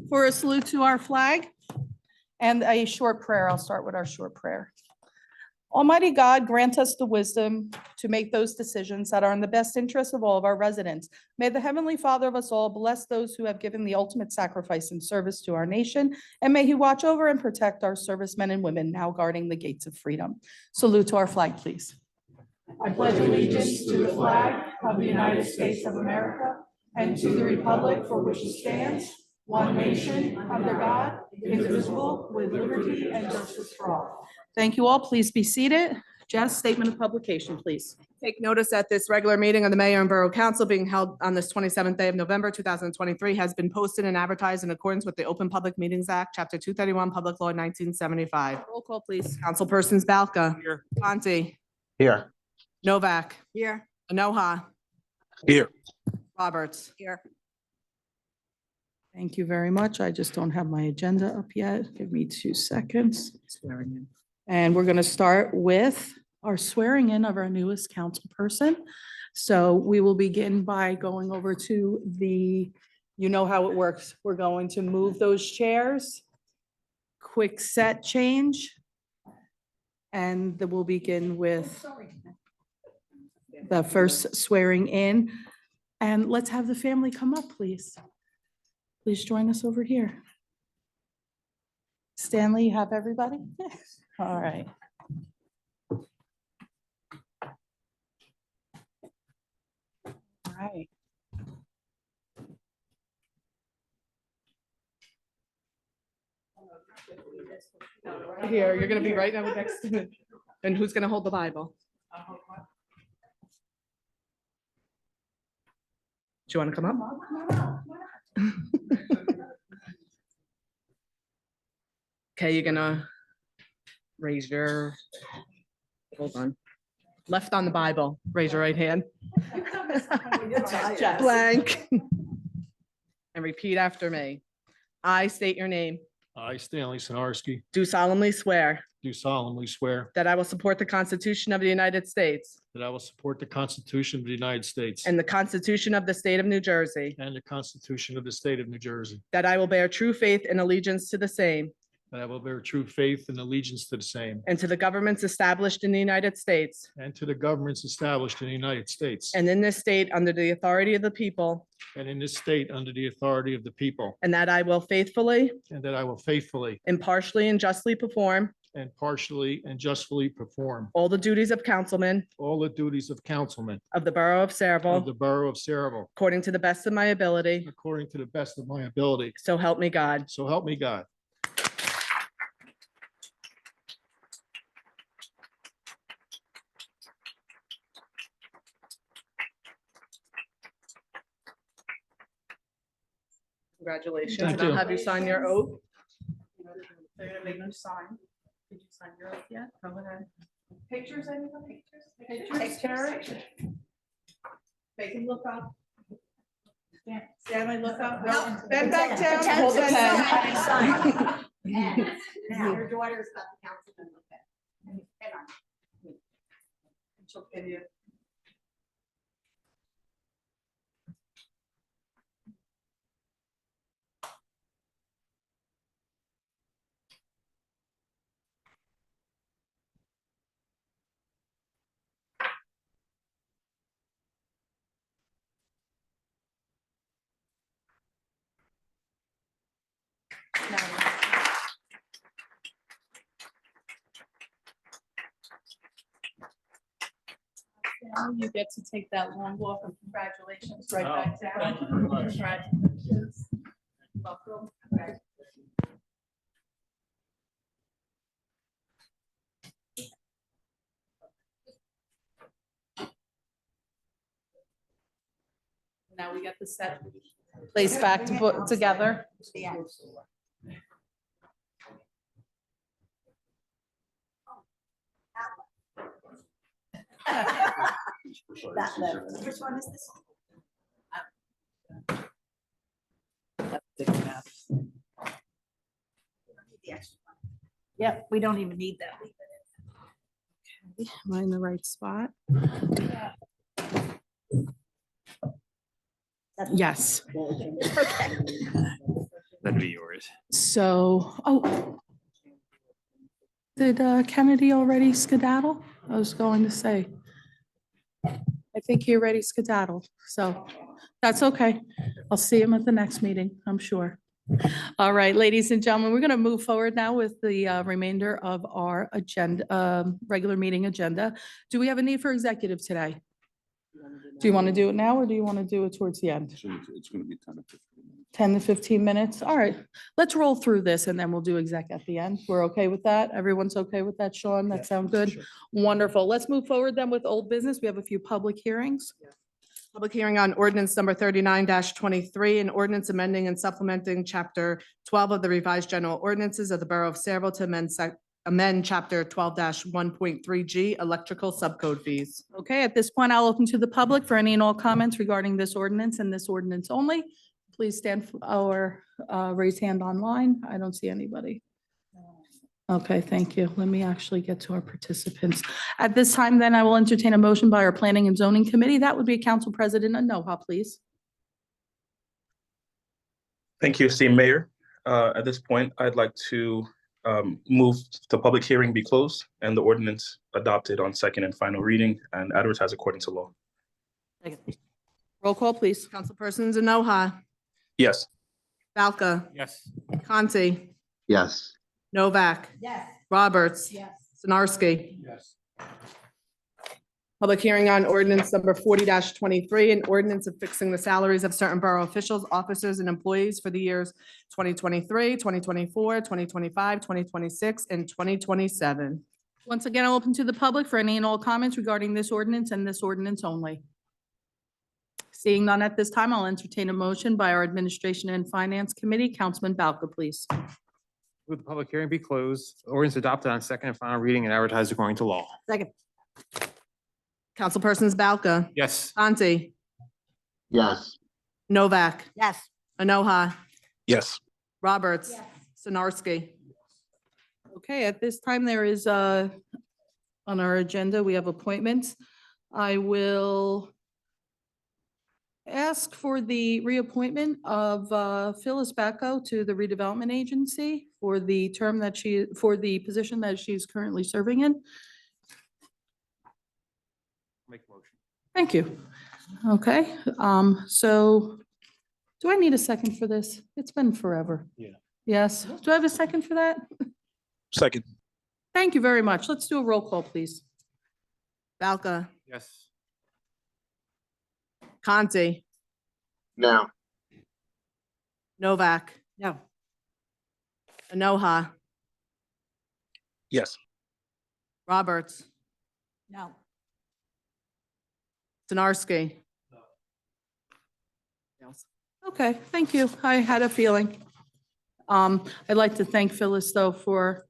For a salute to our flag and a short prayer. I'll start with our short prayer. Almighty God, grant us the wisdom to make those decisions that are in the best interest of all of our residents. May the Heavenly Father of us all bless those who have given the ultimate sacrifice in service to our nation, and may He watch over and protect our servicemen and women now guarding the gates of freedom. Salute to our flag, please. I pledge allegiance to the flag of the United States of America and to the republic for which it stands, one nation, under God, indivisible, with liberty and justice for all. Thank you all. Please be seated. Jess, statement of publication, please. Take notice that this regular meeting of the Mayor and Borough Council being held on this 27th day of November, 2023 has been posted and advertised in accordance with the Open Public Meetings Act, Chapter 231, Public Law 1975. Roll call, please. Councilpersons Balca. Here. Conti. Here. Novak. Here. Anoha. Here. Roberts. Here. Thank you very much. I just don't have my agenda up yet. Give me 2 seconds. Swearing in. And we're going to start with our swearing in of our newest council person. So we will begin by going over to the, you know how it works. We're going to move those chairs. Quick set change. And then we'll begin with the first swearing in. And let's have the family come up, please. Please join us over here. Stanley, you have everybody? All right. All right. Here, you're going to be right now next to me. And who's going to hold the Bible? Do you want to come up? Okay, you're gonna raise your, hold on, left on the Bible, raise your right hand. Blank. And repeat after me. I state your name. I, Stanley Sinarski, Do solemnly swear do solemnly swear that I will support the Constitution of the United States that I will support the Constitution of the United States and the Constitution of the State of New Jersey, and the Constitution of the State of New Jersey, that I will bear true faith and allegiance to the same that I will bear true faith and allegiance to the same and to the governments established in the United States and to the governments established in the United States and in this state under the authority of the people, and in this state under the authority of the people, and that I will faithfully, and that I will faithfully impartially, and justly perform and partially and justly perform all the duties of councilman all the duties of councilman of the Borough of of Saraville the Borough of Saraville according to the best of my ability. according to the best of my ability. So help me God. So help me God. Congratulations. Thank And I'll you. have you sign your oath. They're gonna make you sign. Did you sign your oath yet? Go ahead. Pictures, anyone? Pictures, Terry? They can look up. Stanley, look up. No, Bend back pretend. down. Hold Pretend that to sign. And now your daughter's got the councilman with it. Hang on. She'll give you. Now you get to take that long walk of congratulations right back down. Thank you very much. Congratulations. Welcome. Now we get the set place back to put together. Yeah. That left. Which one is this? The extra one. Yep, we don't even need that. Leave it Am I in the right spot? in. Yes. Okay. That'd be yours. So, oh. Did Kennedy already skedaddle? I was going to say. I think he already skedaddled, so that's okay. I'll see him at the next meeting, I'm sure. All right, ladies and gentlemen, we're going to move forward now with the remainder of our agenda, regular meeting agenda. Do we have a need for executive today? Do you want to do it now or do you want to do it towards the end? So it's going to be 10 to 15 minutes. 10 to 15 minutes? All right, let's roll through this and then we'll do exec at the end. We're okay with that? Everyone's okay with that, Sean? That sound good? Wonderful. Let's move forward then with old business. We have a few public hearings. Public hearing on ordinance number 39-23, an ordinance amending and supplementing chapter 12 of the revised general ordinances of the Borough of Saraville to amend chapter 12-1.3G electrical subcode fees. Okay, at this point, I'll open to the public for any and all comments regarding this ordinance and this ordinance only. Please stand or raise hand online. I don't see anybody. Okay, thank you. Let me actually get to our participants. At this time, then I will entertain a motion by our Planning and Zoning Committee. That would be Council President Anoha, please. Thank you, esteemed Mayor. At this point, I'd like to move the public hearing be closed and the ordinance adopted on second and final reading and advertised according to law. Roll call, please. Councilpersons Anoha, Yes. Balca, Yes. Conti, Yes. Novak, Yes. Roberts, Yes. Sinarski. Yes. Public hearing on ordinance number 40-23, an ordinance of fixing the salaries of certain borough officials, officers, and employees for the years 2023, 2024, 2025, 2026, and 2027. Once again, I'll open to the public for any and all comments regarding this ordinance and this ordinance only. Seeing none at this time, I'll entertain a motion by our Administration and Finance Committee. Councilman Balca, please. Move the public hearing be closed. Ordinance adopted on second and final reading and advertised according to law. Second. Councilpersons Balca, Yes. Conti, Yes. Novak, Yes. Anoha, Yes. Roberts, Yes. Sinarski. Okay, at this time, there is, on our agenda, we have appointments. I will ask for the reappointment of Phyllis Bacco to the redevelopment agency for the term that for the position that she's currently serving in. Make a motion. Thank you. Okay, so do I need a second for this? It's been forever. Yeah. Yes, do I have a second for that? Second. Thank you very much. Let's do a roll call, please. Balca, Yes. Conti, No. Novak, No. Anoha, Yes. Roberts, No. Sinarski. Okay, thank you. I had a feeling. I'd like to thank Phyllis, though, for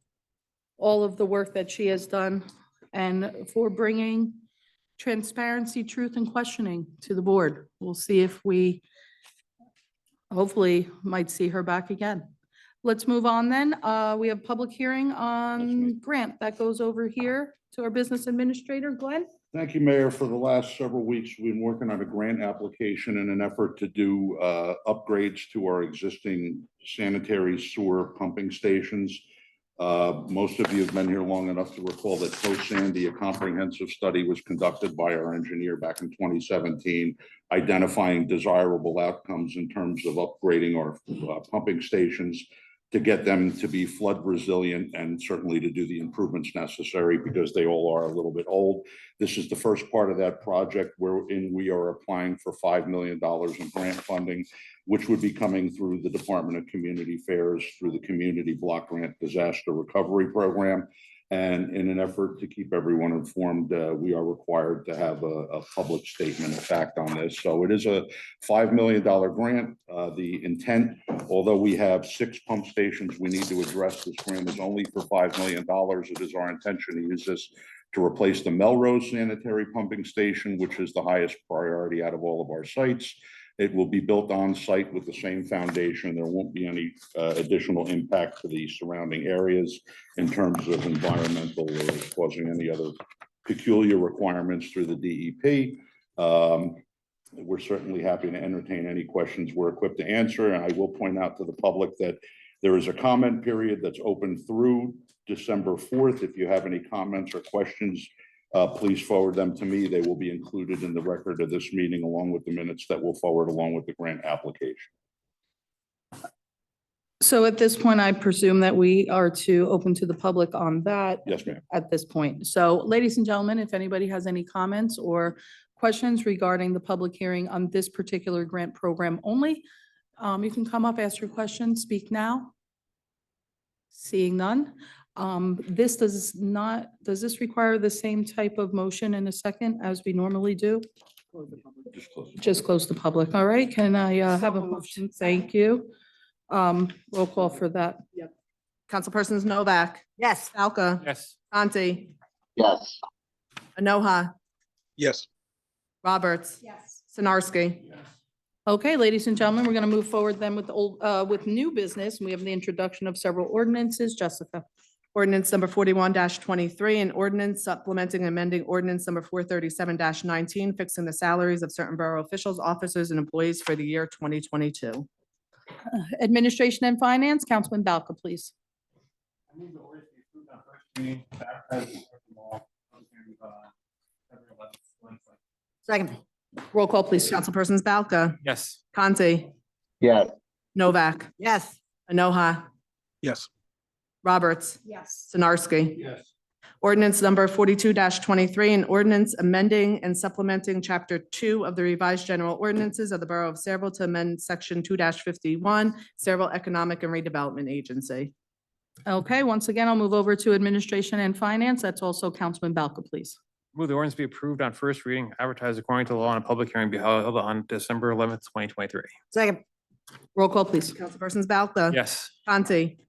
all of the work that she has done and for bringing transparency, truth, and questioning to the board. We'll see if we hopefully might see her back again. Let's move on then. We have public hearing on grant that goes over here to our business administrator, Glenn. Thank you, Mayor. For the last several weeks, we've been working on a grant application in an effort to do upgrades to our existing sanitary sewer pumping stations. Most of you have been here long enough to recall that post-Sandy, a comprehensive study was conducted by our engineer back in 2017, identifying desirable outcomes in terms of upgrading our pumping stations to get them to be flood resilient and certainly to do the improvements necessary because they all are a little bit old. This is the first part of that project wherein we are applying for $5 million in grant funding, which would be coming through the Department of Community Affairs through the Community Block Grant Disaster Recovery Program. And in an effort to keep everyone informed, we are required to have a public statement of fact on this. So it is a $5 million grant. The intent, although we have 6 pump stations we need to address, this grant is only for $5 million. It is our intention to use this to replace the Melrose sanitary pumping station, which is the highest priority out of all of our sites. It will be built on site with the same foundation. There won't be any additional impact to the surrounding areas in terms of environmental or causing any other peculiar requirements through the DEP. we're certainly happy to entertain any questions we're equipped to answer. And I will point out to the public that there is a comment period that's open through December 4th. If you have any comments or questions, please forward them to me. They will be included in the record of this meeting along with the minutes that will forward along with the grant application. So at this point, I presume that we are to open to the public on that. Yes, ma'am. At this point. So ladies and gentlemen, if anybody has any comments or questions regarding the public hearing on this particular grant program only, you can come up, ask your question, speak now. Seeing none. This does this require the same type of motion in a second as we normally do? Just close it. Just close the public. All right, can I have a motion? Thank you. Roll call for that. Councilpersons Novak, Yes. Falca, Yes. Conti, Yes. Enoha, Yes. Roberts, Yes. Sinarski. Okay, ladies and gentlemen, we're going to move forward then with the old, with new business. We have the introduction of several ordinances. Jessica. Ordinance number 41-23, an ordinance supplementing and amending ordinance number 437-19, fixing the salaries of certain borough officials, officers, and employees for the year 2022. Administration and Finance, Councilman Balca, please. I move the ordinance be approved on first reading, advertised in the law, public hearing, February 11th, 2020. Second. Roll call, please. Councilpersons Balca, Yes. Conti, Yes. Novak, Yes. Enoha, Yes. Roberts, Yes. Sinarski. Yes. Ordinance number 42-23, an ordinance amending and supplementing Chapter 2 of the revised general ordinances of the Borough of Saraville to amend Section 2-51, Saraville Economic and Redevelopment Agency. Okay, once again, I'll move over to Administration and Finance. That's also Councilman Balca, please. Move the ordinance be approved on first reading, advertised according to law, and a public hearing be held on December 11th, 2023. Second. Roll call, please. Councilpersons Balca. Yes. Conti,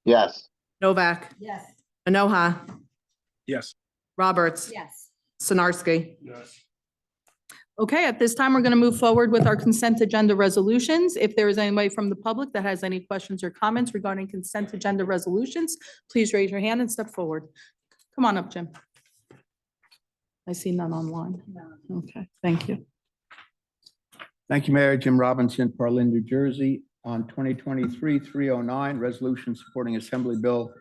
Yes. Novak, Yes. Enoha, Yes. Roberts, Yes. Sinarski. Yes. Okay, at this time, we're going to move forward with our consent agenda resolutions. If there is anybody from the public that has any questions or comments regarding consent agenda resolutions, please raise your hand and step forward. Come on up, Jim. I see none online. Okay, thank you. Thank you, Mayor. Jim Robinson, Parlin, New Jersey. On 2023-309, resolution supporting Assembly Bill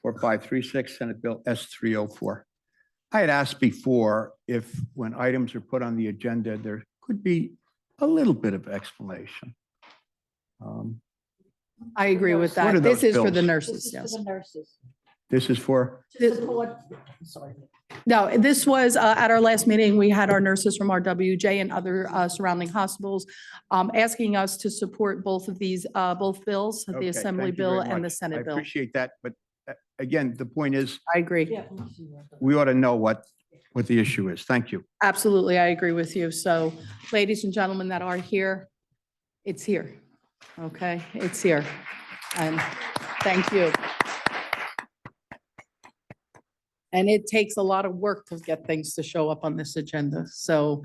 4536, Senate Bill S304. I had asked before if when items are put on the agenda, there could be a little bit of explanation. I agree with What are that. This those is for the bills? nurses, yes. nurses. This is for, Sorry. No, this was at our last meeting, we had our nurses from RWJ and other surrounding hospitals asking us to support both of these, both bills, the Okay, Assembly thank you very Bill and the much. I Senate Bill. appreciate that, but again, the point is, I agree. we ought to know what the issue is. Thank you. Absolutely, I agree with you. So ladies and gentlemen that are here, it's here. Okay, it's here. And thank you. And it takes a lot of work to get things to show up on this agenda. So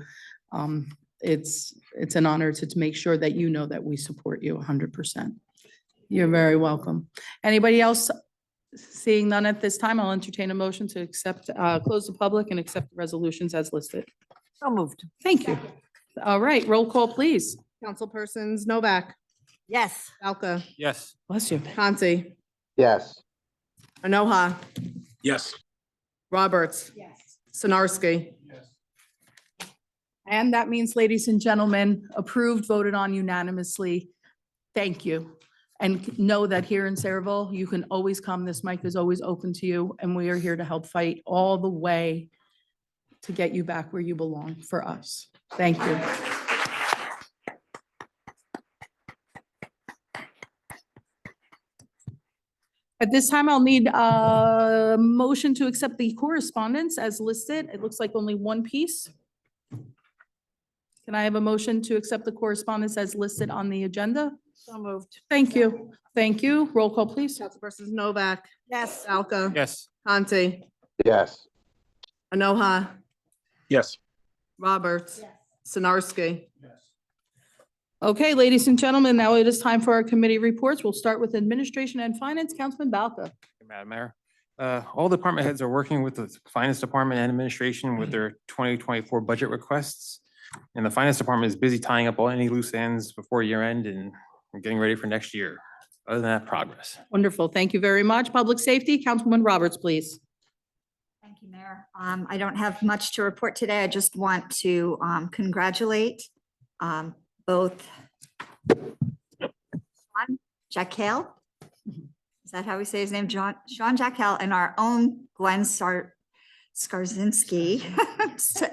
it's an honor to make sure that you know that we support you 100%. You're very welcome. Anybody else? Seeing none at this time, I'll entertain a motion to accept, close the public and accept the resolutions as listed. So moved. Thank you. All right, roll call, please. Councilpersons Novak, Yes. Falca, Yes. Bless you. Conti, Yes. Enoha, Yes. Roberts, Yes. Sinarski. And that means, ladies and gentlemen, approved, voted on unanimously. Thank you. And know that here in Saraville, you can always come. This mic is always open to you, and we are here to help fight all the way to get you back where you belong for us. Thank you. At this time, I'll need a motion to accept the correspondence as listed. It looks like only one piece. Can I have a motion to accept the correspondence as listed on the agenda? So moved. Thank you. Thank you. Roll call, please. Councilpersons Novak, Yes. Falca, Yes. Conti, Yes. Enoha, Yes. Roberts, Yes. Sinarski. Okay, ladies and gentlemen, now it is time for our committee reports. We'll start with Administration and Finance, Councilman Balca. Madam Mayor, all department heads are working with the Finance Department and Administration with their 2024 budget requests. And the finance department is busy tying up all any loose ends before year end and getting ready for next year. Other than that, progress. Wonderful. Thank you very much. Public Safety, Councilwoman Roberts, please. Thank you, Mayor. I don't have much to report today. I just want to congratulate both Sean Jackell. Is that how we say his name? Sean Jackell and our own Glenn Skarzinski.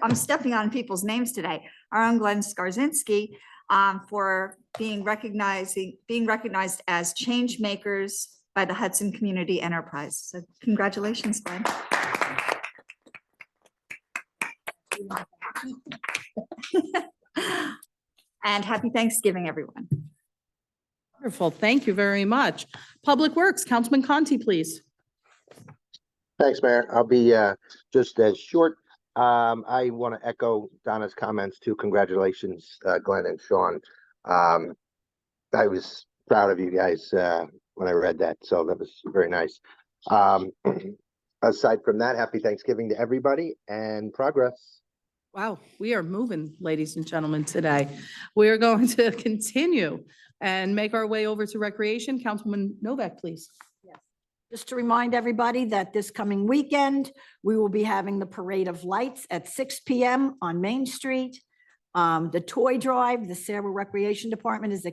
I'm stepping on people's names today. Our own Glenn Skarzinski for being recognized as change makers by the Hudson Community Enterprise. So congratulations, Glenn. And happy Thanksgiving, everyone. Wonderful. Thank you very much. Public Works, Councilman Conti, please. Thanks, Mayor. I'll be just as short. I want to echo Donna's comments too. Congratulations, Glenn and Sean. I was proud of you guys when I read that, so that was very nice. Aside from that, happy Thanksgiving to everybody and progress. Wow, we are moving, ladies and gentlemen, today. We are going to continue and make our way over to Recreation. Councilwoman Novak, please. Just to remind everybody that this coming weekend, we will be having the Parade of Lights at 6 p.m. on Main Street. The toy drive, the Sayreville Recreation Department is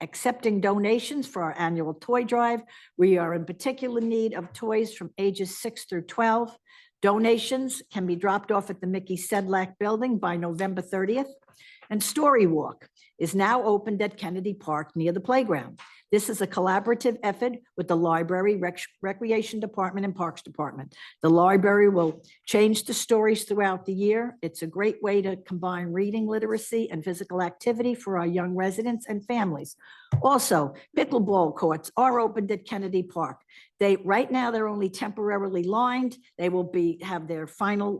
accepting donations for our annual toy drive. We are in particular need of toys from ages 6 through 12. Donations can be dropped off at the Mickey Sedlak Building by November 30th. And Story Walk is now opened at Kennedy Park near the playground. This is a collaborative effort with the Library, Recreation Department, and Parks Department. The library will change the stories throughout the year. It's a great way to combine reading literacy and physical activity for our young residents and families. Also, pickleball courts are opened at Kennedy Park. Right now, they're only temporarily lined. They will have their final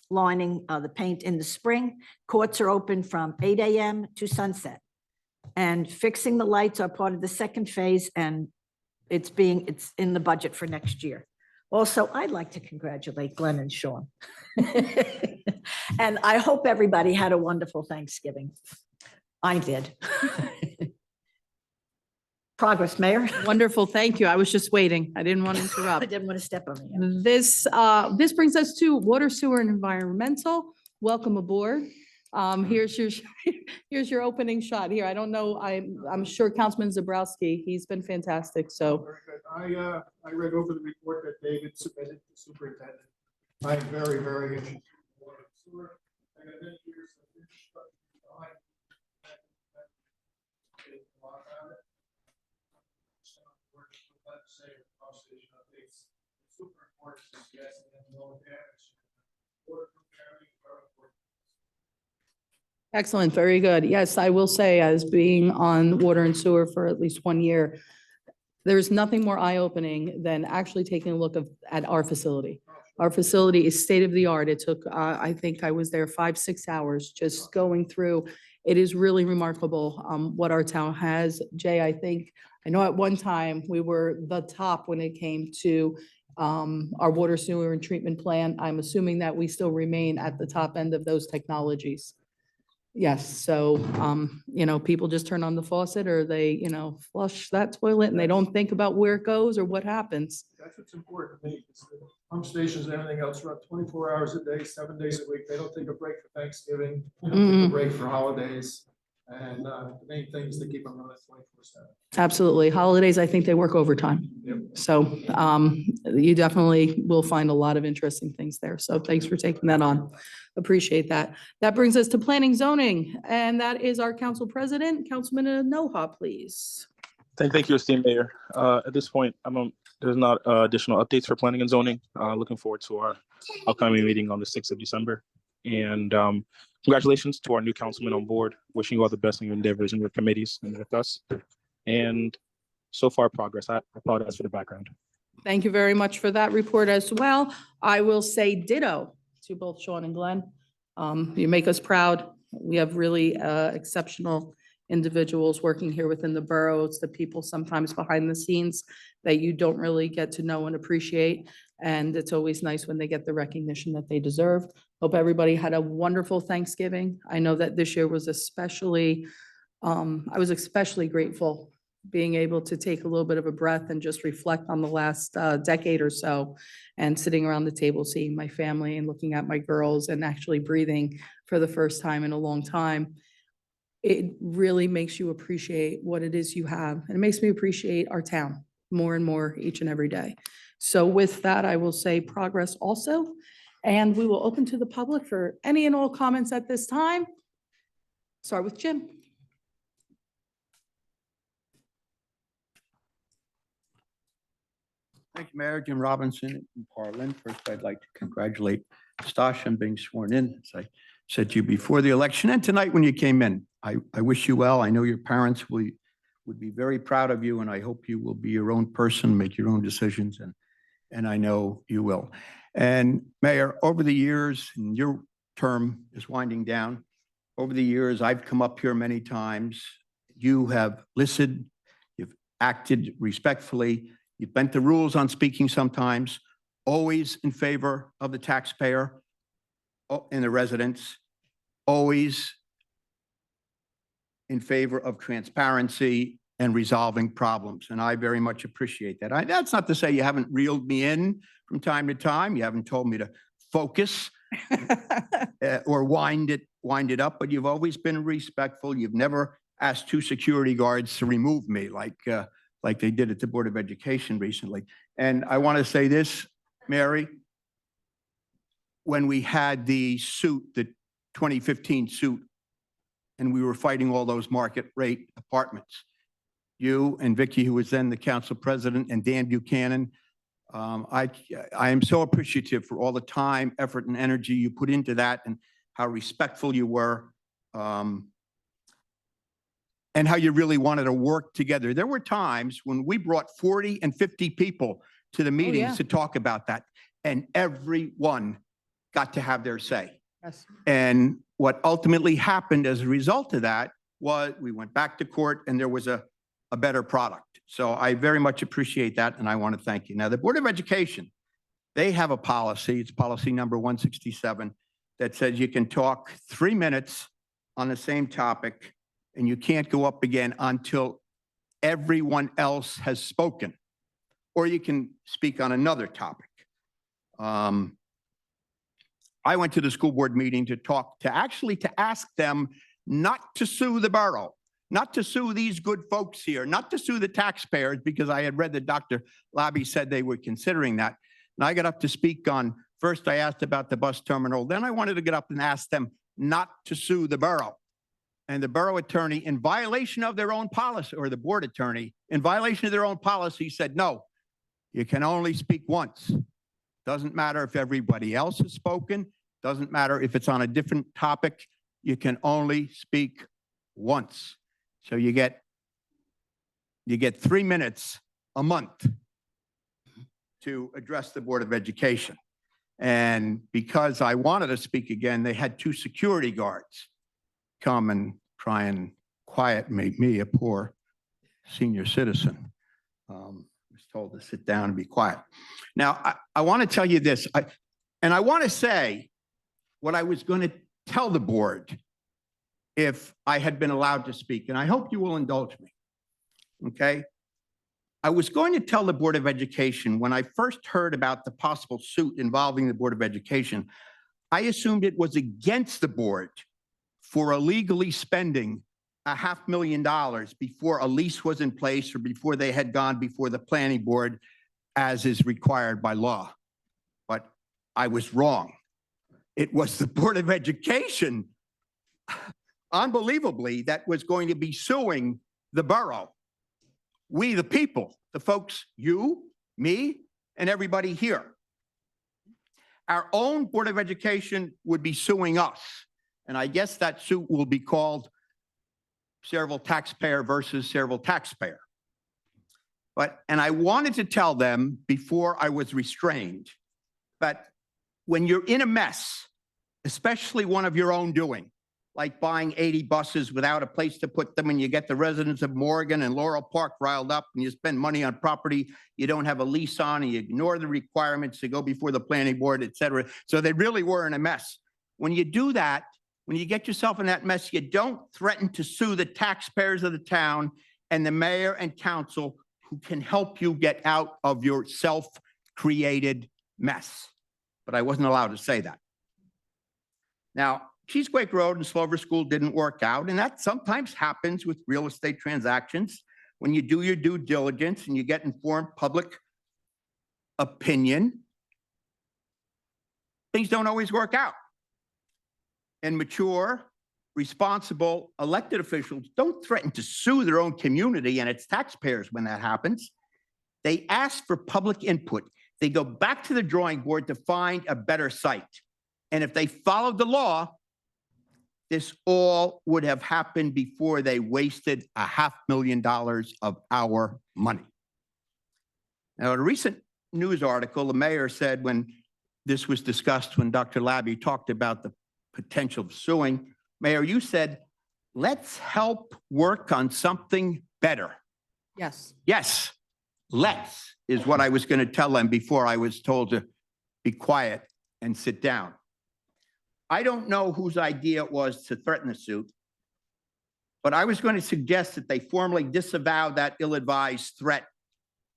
lining the paint in the spring. Courts are open from 8 a.m. to sunset. And fixing the lights are part of the second phase, and it's in the budget for next year. Also, I'd like to congratulate Glenn and Sean. And I hope everybody had a wonderful Thanksgiving. I did. Progress, Mayor. Wonderful. Thank you. I was just waiting. I didn't want to I interrupt. didn't want to step on you. This brings us to Water, Sewer, and Environmental. Welcome aboard. Here's your opening shot here. I don't know, I'm sure Councilman Zabrowski, he's been fantastic, so. Very good. I read over the report that David submitted to the superintendent. I'm very, very interested. in water and sewer. I got many years of infrastructure design. A lot about it. So, we're glad to say the conversation updates. Super important to yes, and then low damage. Water preparing, very important. Excellent, very good. Yes, I will say, as being on water and sewer for at least 1 year, there's nothing more eye-opening than actually taking a look at our facility. Our facility is state-of-the-art. It took, I think I was there 5-6 hours just going through. It is really remarkable what our town has. Jay, I know at one time we were the top when it came to our water, sewer, and treatment plant. I'm assuming that we still remain at the top end of those technologies. Yes, so, people just turn on the faucet or they, flush that toilet and they don't think about where it goes or what happens. That's what's important to me. Is the pump stations and everything else run 24 hours a day, 7 days a week. They don't take a break for Thanksgiving. They don't take a break for holidays. And the main thing is to keep them running 24/7. Absolutely. Holidays, I think they work overtime. Yep. So you definitely will find a lot of interesting things there. So thanks for taking that on. Appreciate that. That brings us to Planning Zoning, and that is our council president, Councilman Noha, please. Thank you, esteemed Mayor. At this point, there's not additional updates for planning and zoning. Looking forward to our upcoming meeting on the 6th of December. And congratulations to our new councilman on board. Wishing you all the best in your endeavors and your committees and with us. And so far progress. I apologize for the background. Thank you very much for that report as well. I will say ditto to both Sean and Glenn. You make us proud. We have really exceptional individuals working here within the borough. It's the people sometimes behind the scenes that you don't really get to know and appreciate. And it's always nice when they get the recognition that they deserve. Hope everybody had a wonderful Thanksgiving. I know that this year was especially, I was especially grateful being able to take a little bit of a breath and just reflect on the last decade or so, and sitting around the table, seeing my family and looking at my girls and actually breathing for the first time in a long time. It really makes you appreciate what it is you have. And it makes me appreciate our town more and more each and every day. So with that, I will say progress also. And we will open to the public for any and all comments at this time. Start with Jim. Thank you, Mayor Jim Robinson and Parlin. First, I'd like to congratulate Stasha on being sworn in, as I said to you before the election and tonight when you came in. I wish you well. I know your parents would be very proud of you, and I hope you will be your own person, make your own decisions, and I know you will. And Mayor, over the years, and your term is winding down, over the years, I've come up here many times. You have listened, you've acted respectfully, you've bent the rules on speaking sometimes, always in favor of the taxpayer and the residents, always in favor of transparency and resolving problems. And I very much appreciate that. That's not to say you haven't reeled me in from time to time. You haven't told me to focus or wind it up, but you've always been respectful. You've never asked two security guards to remove me like they did at the Board of Education recently. And I want to say this, Mary, when we had the suit, the 2015 suit, and we were fighting all those market rate apartments, you and Vicky, who was then the council president, and Dan Buchanan, I am so appreciative for all the time, effort, and energy you put into that, and how respectful you were, and how you really wanted to work together. There were times when we brought 40 and 50 people to the meetings to talk about that, and everyone got to have their say. Yes. And what ultimately happened as a result of that was we went back to court and there was a better product. So I very much appreciate that, and I want to thank you. Now, the Board of Education, they have a policy, it's policy number 167, that says you can talk 3 minutes on the same topic and you can't go up again until everyone else has spoken, or you can speak on another topic. I went to the school board meeting to ask them not to sue the borough, not to sue these good folks here, not to sue the taxpayers, because I had read that Dr. Labby said they were considering that. And I got up to speak on, first I asked about the bus terminal, then I wanted to get up and ask them not to sue the borough. And the borough attorney, in violation of their own policy, or the board attorney, in violation of their own policy, said, no, you can only speak once. Doesn't matter if everybody else has spoken, doesn't matter if it's on a different topic, you can only speak once. So you get 3 minutes a month to address the Board of Education. And because I wanted to speak again, they had 2 security guards come and try and quiet me, a poor senior citizen. I was told to sit down and be quiet. Now, I want to tell you this, and I want to say what I was going to tell the board if I had been allowed to speak, and I hope you will indulge me, okay? I was going to tell the Board of Education, when I first heard about the possible suit involving the Board of Education, I assumed it was against the board for illegally spending $500,000 before a lease was in place or before they had gone before the planning board, as is required by law. But I was wrong. It was the Board of Education, unbelievably, that was going to be suing the borough. We, the people, the folks, you, me, and everybody here. Our own Board of Education would be suing us. And I guess that suit will be called Sayreville taxpayer versus Sayreville taxpayer. And I wanted to tell them before I was restrained, that when you're in a mess, especially one of your own doing, like buying 80 buses without a place to put them, and you get the residents of Morgan and Laurel Park riled up, and you spend money on property you don't have a lease on, and you ignore the requirements to go before the planning board, et cetera. So they really were in a mess. When you do that, when you get yourself in that mess, you don't threaten to sue the taxpayers of the town and the mayor and council who can help you get out of your self-created mess. But I wasn't allowed to say that. Now, Cheesequake Road and Slover School didn't work out, and that sometimes happens with real estate transactions. When you do your due diligence and you get informed public opinion, things don't always work out. And mature, responsible elected officials don't threaten to sue their own community and its taxpayers when that happens. They ask for public input. They go back to the drawing board to find a better site. And if they followed the law, this all would have happened before they wasted $500,000 of our money. Now, in a recent news article, the mayor said when this was discussed, when Dr. Labby talked about the potential of suing, Mayor, you said, let's help work on something better. Yes. Yes, let's is what I was going to tell them before I was told to be quiet and sit down. I don't know whose idea it was to threaten the suit, but I was going to suggest that they formally disavow that ill-advised threat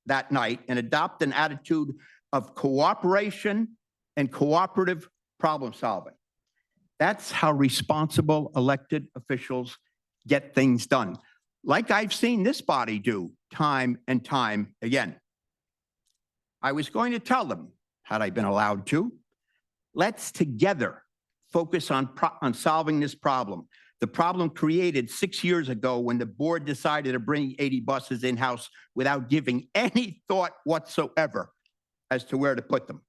that night and adopt an attitude of cooperation and cooperative problem solving. That's how responsible elected officials get things done, like I've seen this body do time and time again. I was going to tell them, had I been allowed to, let's together focus on solving this problem. The problem created 6 years ago when the board decided to bring 80 buses in-house without giving any thought whatsoever as to where to put them.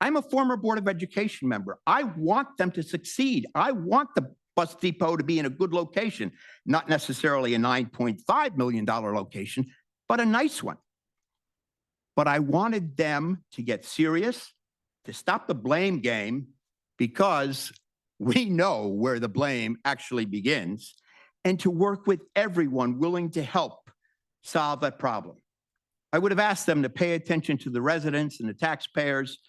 I'm a former Board of Education member. I want them to succeed. I want the bus depot to be in a good location, not necessarily a $9.5 million location, but a nice one. But I wanted them to get serious, to stop the blame game, because we know where the blame actually begins, and to work with everyone willing to help solve that problem. I would have asked them to pay attention to the residents and the taxpayers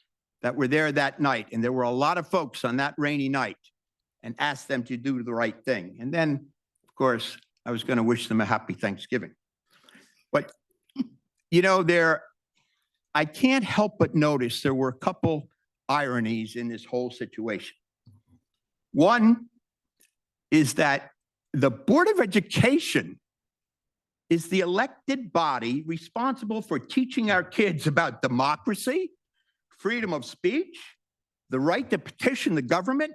that were there that night, and there were a lot of folks on that rainy night, and asked them to do the right thing. And then, of course, I was going to wish them a happy Thanksgiving. But, you know, I can't help but notice there were a couple ironies in this whole situation. One is that the Board of Education is the elected body responsible for teaching our kids about democracy, freedom of speech, the right to petition the government,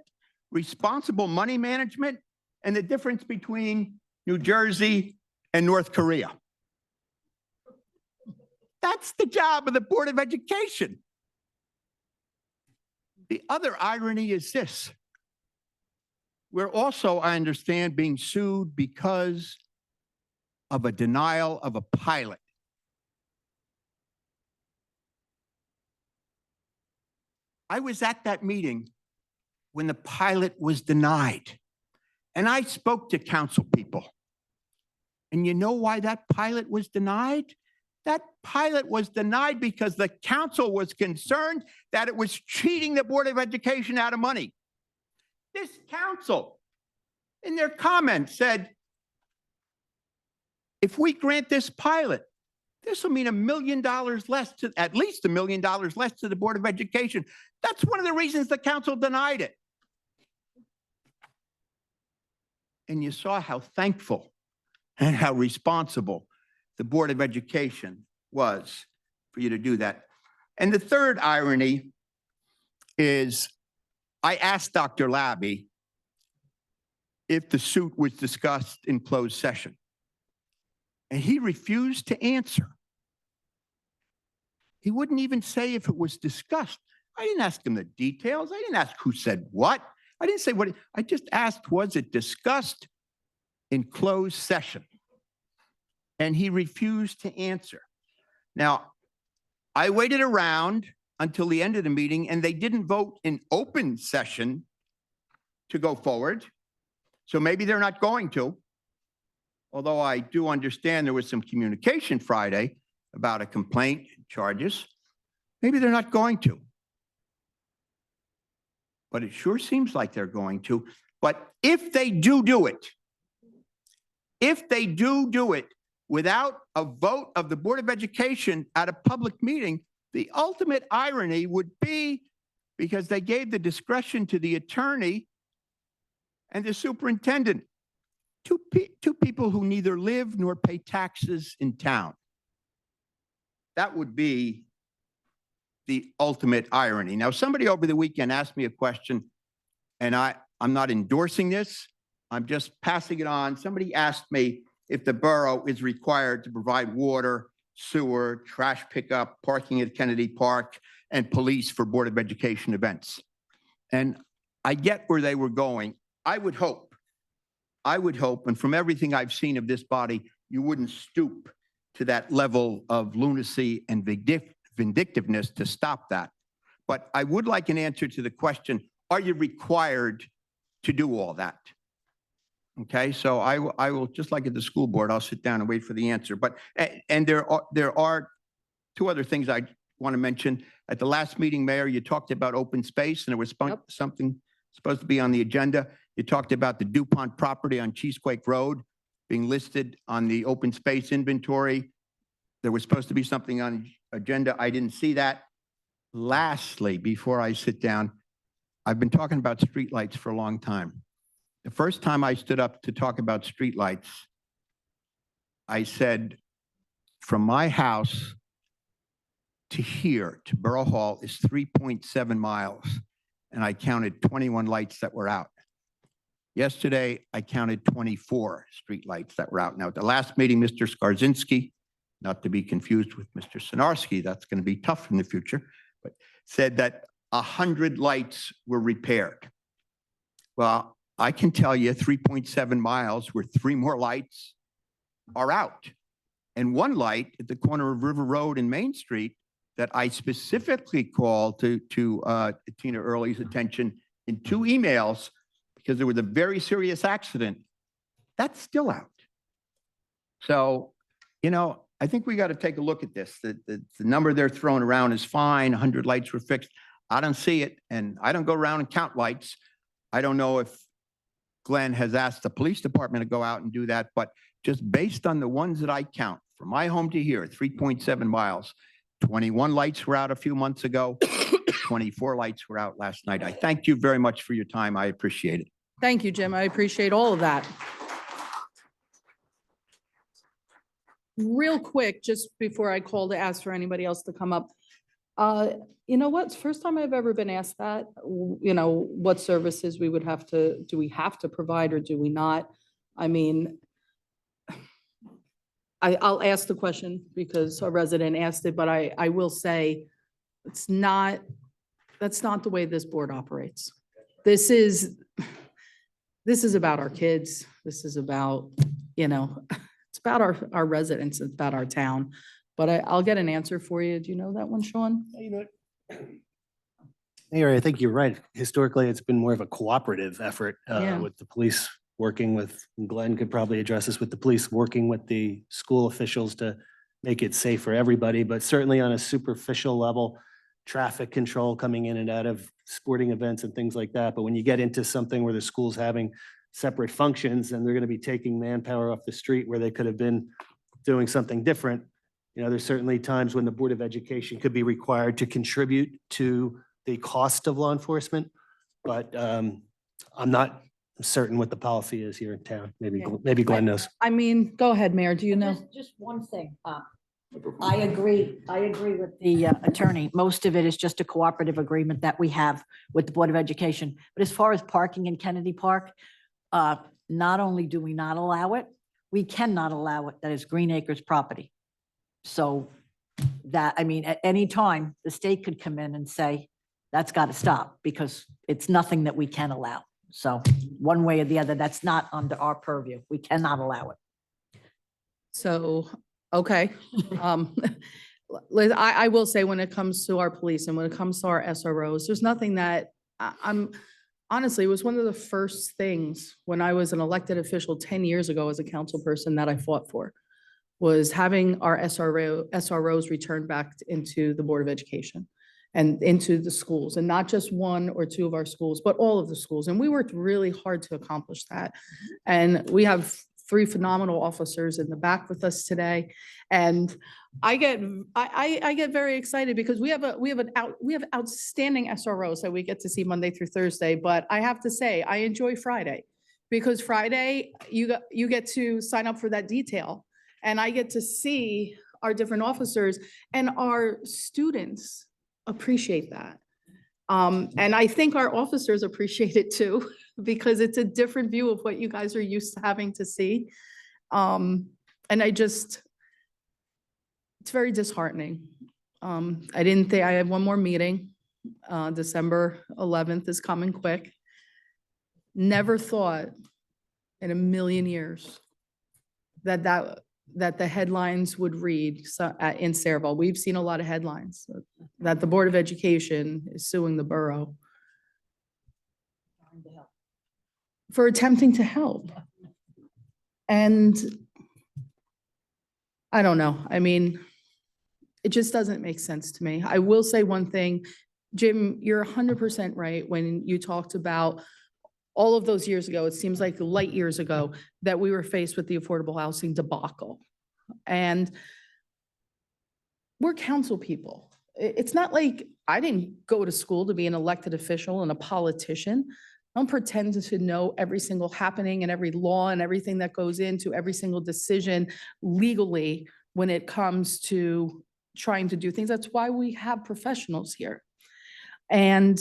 responsible money management, and the difference between New Jersey and North Korea. That's the job of the Board of Education. The other irony is this. We're also, I understand, being sued because of a denial of a pilot. I was at that meeting when the pilot was denied, and I spoke to council people. And you know why that pilot was denied? That pilot was denied because the council was concerned that it was cheating the Board of Education out of money. This council, in their comments, said, if we grant this pilot, this will mean $1 million less to, at least $1 million less to the Board of Education. That's one of the reasons the council denied it. And you saw how thankful and how responsible the Board of Education was for you to do that. And the third irony is I asked Dr. Labby if the suit was discussed in closed session, and he refused to answer. He wouldn't even say if it was discussed. I didn't ask him the details. I didn't ask who said what. I didn't say what. I just asked, was it discussed in closed session? And he refused to answer. Now, I waited around until the end of the meeting, and they didn't vote in open session to go forward. So maybe they're not going to. Although I do understand there was some communication Friday about a complaint charges. Maybe they're not going to. But it sure seems like they're going to. But if they do it, if they do it without a vote of the Board of Education at a public meeting, the ultimate irony would be, because they gave the discretion to the attorney and the superintendent, two people who neither live nor pay taxes in town. That would be the ultimate irony. Now, somebody over the weekend asked me a question, and I'm not endorsing this. I'm just passing it on. Somebody asked me if the borough is required to provide water, sewer, trash pickup, parking at Kennedy Park, and police for Board of Education events. And I get where they were going. I would hope, and from everything I've seen of this body, you wouldn't stoop to that level of lunacy and vindictiveness to stop that. But I would like an answer to the question, are you required to do all that? Okay, so I will, just like at the school board, I'll sit down and wait for the answer. But, and there are two other things I want to mention. At the last meeting, Mayor, you talked about open space, and there was something supposed to be on the agenda. You talked about the DuPont property on Cheesequake Road being listed on the open space inventory. There was supposed to be something on agenda. I didn't see that. Lastly, before I sit down, I've been talking about streetlights for a long time. The first time I stood up to talk about streetlights, I said, from my house to here, to Borough Hall, is 3.7 miles. And I counted 21 lights that were out. Yesterday, I counted 24 streetlights that were out. Now, at the last meeting, Mr. Skarzinski, not to be confused with Mr. Sinarski, that's going to be tough in the future, but said that 100 lights were repaired. Well, I can tell you 3.7 miles where 3 more lights are out. And one light at the corner of River Road and Main Street that I specifically called to Tina Early's attention in 2 emails because there was a very serious accident, that's still out. So, you know, I think we got to take a look at this. The number they're throwing around is fine, 100 lights were fixed. I don't see it, and I don't go around and count lights. I don't know if Glenn has asked the police department to go out and do that, but just based on the ones that I count, from my home to here, 3.7 miles, 21 lights were out a few months ago, 24 lights were out last night. I thank you very much for your time. I appreciate it. Thank you, Jim. I appreciate all of that. Real quick, just before I call to ask for anybody else to come up. You know what? It's the first time I've ever been asked that, you know, what services we would have to, do we have to provide or do we not? I mean, I'll ask the question because a resident asked it, but I will say that's not the way this board operates. This is about our kids. This is about, you know, it's about our residents. It's about our town. But I'll get an answer for you. Do you know that one, Sean? You know, Mayor, I think you're right. Historically, it's been more of a cooperative effort Yeah. with the police working with, Glenn could probably address this, with the police working with the school officials to make it safe for everybody, but certainly on a superficial level, traffic control coming in and out of sporting events and things like that. But when you get into something where the school's having separate functions and they're going to be taking manpower off the street where they could have been doing something different, you know, there's certainly times when the Board of Education could be required to contribute to the cost of law enforcement. But I'm not certain what the policy is here in town. Maybe, Yeah. maybe Glenn knows. I mean, go ahead, Mayor. Do you know? Just one thing. I agree with the attorney. Most of it is just a cooperative agreement that we have with the Board of Education. But as far as parking in Kennedy Park, not only do we not allow it, we cannot allow it. That is Green Acres property. So that, I mean, at any time, the state could come in and say, that's got to stop because it's nothing that we can allow. So one way or the other, that's not under our purview. We cannot allow it. So, okay. Liz, I will say when it comes to our police and when it comes to our SROs, there's nothing that I'm honestly, it was one of the first things when I was an elected official 10 years ago as a council person that I fought for, was having our SROs returned back into the Board of Education and into the schools, and not just one or two of our schools, but all of the schools. And we worked really hard to accomplish that. And we have 3 phenomenal officers in the back with us today. And I get very excited because we have outstanding SROs that we get to see Monday through Thursday. But I have to say, I enjoy Friday, because Friday you get to sign up for that detail, and I get to see our different officers, and our students appreciate that. And I think our officers appreciate it too, because it's a different view of what you guys are used to having to see. And it's very disheartening. I didn't think, I had one more meeting. December 11th is coming quick. Never thought in a million years that the headlines would read in Saraville. We've seen a lot of headlines that the Board of Education is suing the borough for attempting to help. And I don't know. I mean, it just doesn't make sense to me. I will say one thing, Jim, you're 100% right when you talked about all of those years ago. It seems like light years ago that we were faced with the affordable housing debacle. And we're council people. It's not like I didn't go to school to be an elected official and a politician. I don't pretend to know every single happening and every law and everything that goes into every single decision legally when it comes to trying to do things. That's why we have professionals here. And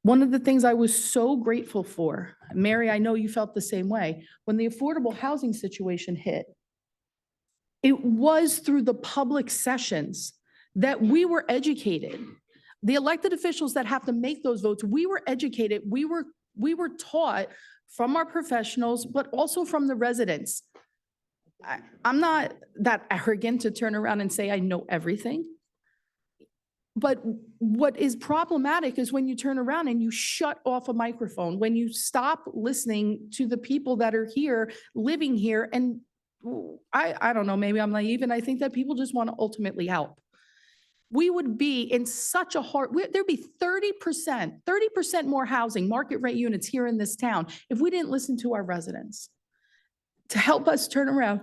one of the things I was so grateful for, Mary, I know you felt the same way, when the affordable housing situation hit, it was through the public sessions that we were educated. The elected officials that have to make those votes, we were educated. We were taught from our professionals, but also from the residents. I'm not that arrogant to turn around and say I know everything. But what is problematic is when you turn around and you shut off a microphone, when you stop listening to the people that are here, living here. And I don't know, maybe I'm naive, and I think that people just want to ultimately help. We would be in such a there'd be 30% more housing, market rate units here in this town if we didn't listen to our residents to help us turn around,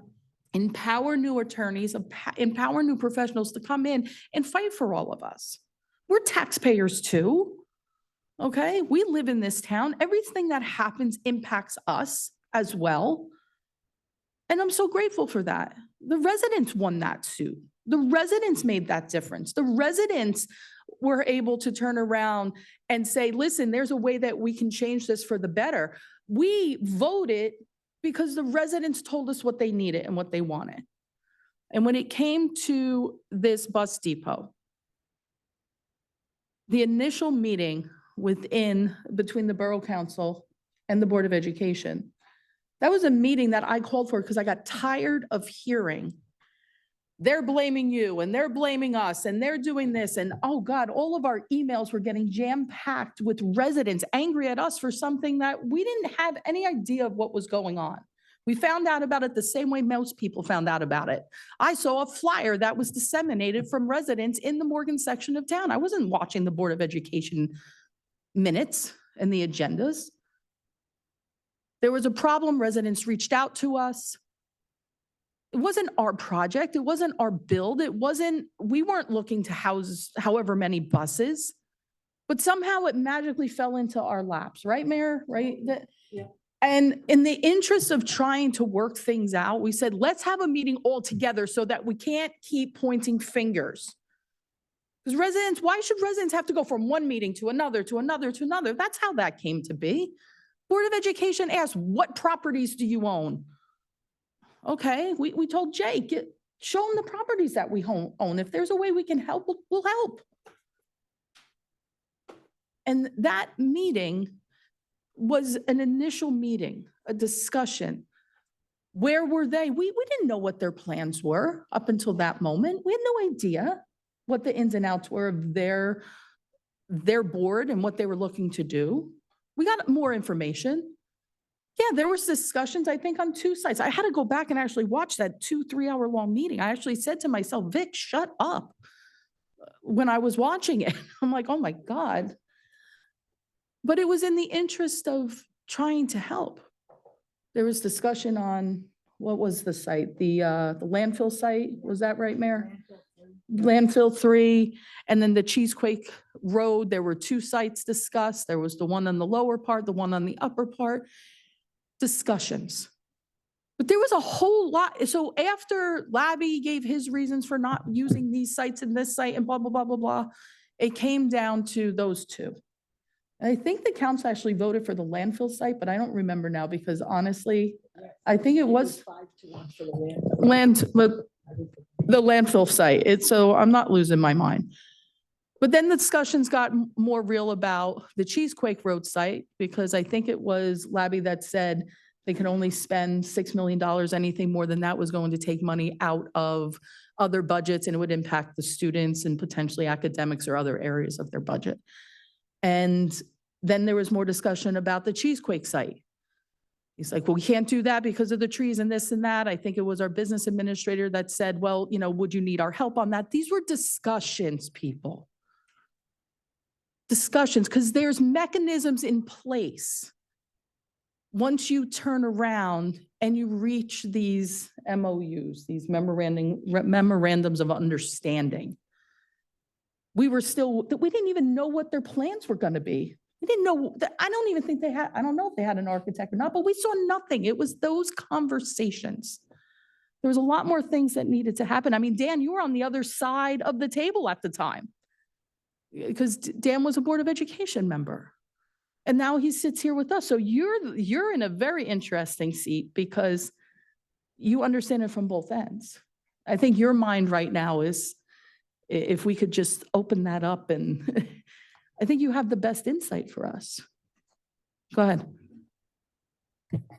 empower new attorneys, empower new professionals to come in and fight for all of us. We're taxpayers too, okay? We live in this town. Everything that happens impacts us as well. And I'm so grateful for that. The residents won that suit. The residents made that difference. The residents were able to turn around and say, listen, there's a way that we can change this for the better. We voted because the residents told us what they needed and what they wanted. And when it came to this bus depot, the initial meeting between the Borough Council and the Board of Education, that was a meeting that I called for because I got tired of hearing they're blaming you and they're blaming us and they're doing this. And oh God, all of our emails were getting jam-packed with residents angry at us for something that we didn't have any idea of what was going on. We found out about it the same way most people found out about it. I saw a flyer that was disseminated from residents in the Morgan section of town. I wasn't watching the Board of Education minutes and the agendas. There was a problem. Residents reached out to us. It wasn't our project. It wasn't our build. We weren't looking to house however many buses, but somehow it magically fell into our laps, right, Mayor? Right? Yeah. And in the interest of trying to work things out, we said, let's have a meeting all together so that we can't keep pointing fingers. Because why should residents have to go from one meeting to another, to another, to another? That's how that came to be. Board of Education asked, what properties do you own? Okay, we told Jake, show him the properties that we own. If there's a way we can help, we'll help. And that meeting was an initial meeting, a discussion. Where were they? We didn't know what their plans were up until that moment. We had no idea what the ins and outs were of their board and what they were looking to do. We got more information. Yeah, there was discussions, I think, on two sites. I had to go back and actually watch that 2-3 hour long meeting. I actually said to myself, Vic, shut up. When I was watching it, I'm like, oh my God. But it was in the interest of trying to help. There was discussion on, what was the site? The landfill site, was that right, Mayor? Landfill 3, and then the Cheesequake Road, there were two sites discussed. There was the one on the lower part, the one on the upper part. Discussions. But there was a whole lot. So after Labby gave his reasons for not using these sites and this site and blah, blah, blah, blah, blah, it came down to those two. And I think the council actually voted for the landfill site, but I don't remember now because honestly, I think it was 5-1 for the landfill site. So I'm not losing my mind. But then the discussions got more real about the Cheesequake Road site, because I think it was Labby that said they could only spend $6 million. Anything more than that was going to take money out of other budgets, and it would impact the students and potentially academics or other areas of their budget. And then there was more discussion about the Cheesequake site. He's like, well, we can't do that because of the trees and this and that. I think it was our business administrator that said, well, would you need our help on that? These were discussions, people. Discussions, because there's mechanisms in place. Once you turn around and you reach these MOUs, these memorandums of understanding, we didn't even know what their plans were going to be. We didn't know, I don't even think I don't know if they had an architect or not, but we saw nothing. It was those conversations. There was a lot more things that needed to happen. I mean, Dan, you were on the other side of the table at the time, because Dan was a Board of Education member. And now he sits here with us. So you're in a very interesting seat because you understand it from both ends. I think your mind right now is, if we could just open that up, and I think you have the best insight for us. Go ahead.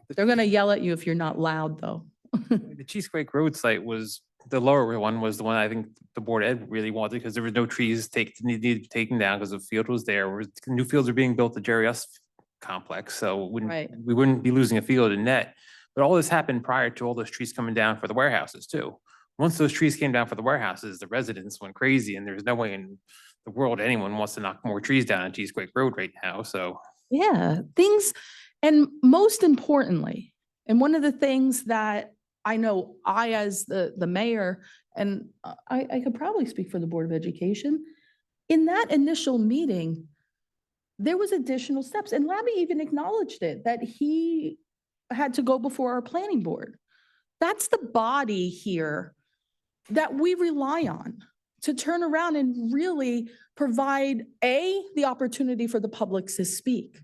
They're going to yell at you if you're not loud, though. The Cheesequake Road site was, the lower one was the one I think the Board Ed really wanted, because there was no trees needed to be taken down because the field was there. New fields are being built at Jerry S complex, so we wouldn't be losing a field in net. But all this happened prior to all those trees coming down for the warehouses too. Once those trees came down for the warehouses, the residents went crazy, and there's no way in the world anyone wants to knock more trees down on Cheesequake Road right now, so. Yeah, and most importantly, and one of the things that I know as the mayor, and I could probably speak for the Board of Education, in that initial meeting, there was additional steps, and Labby even acknowledged it, that he had to go before our planning board. That's the body here that we rely on to turn around and really provide, A, the opportunity for the public to speak,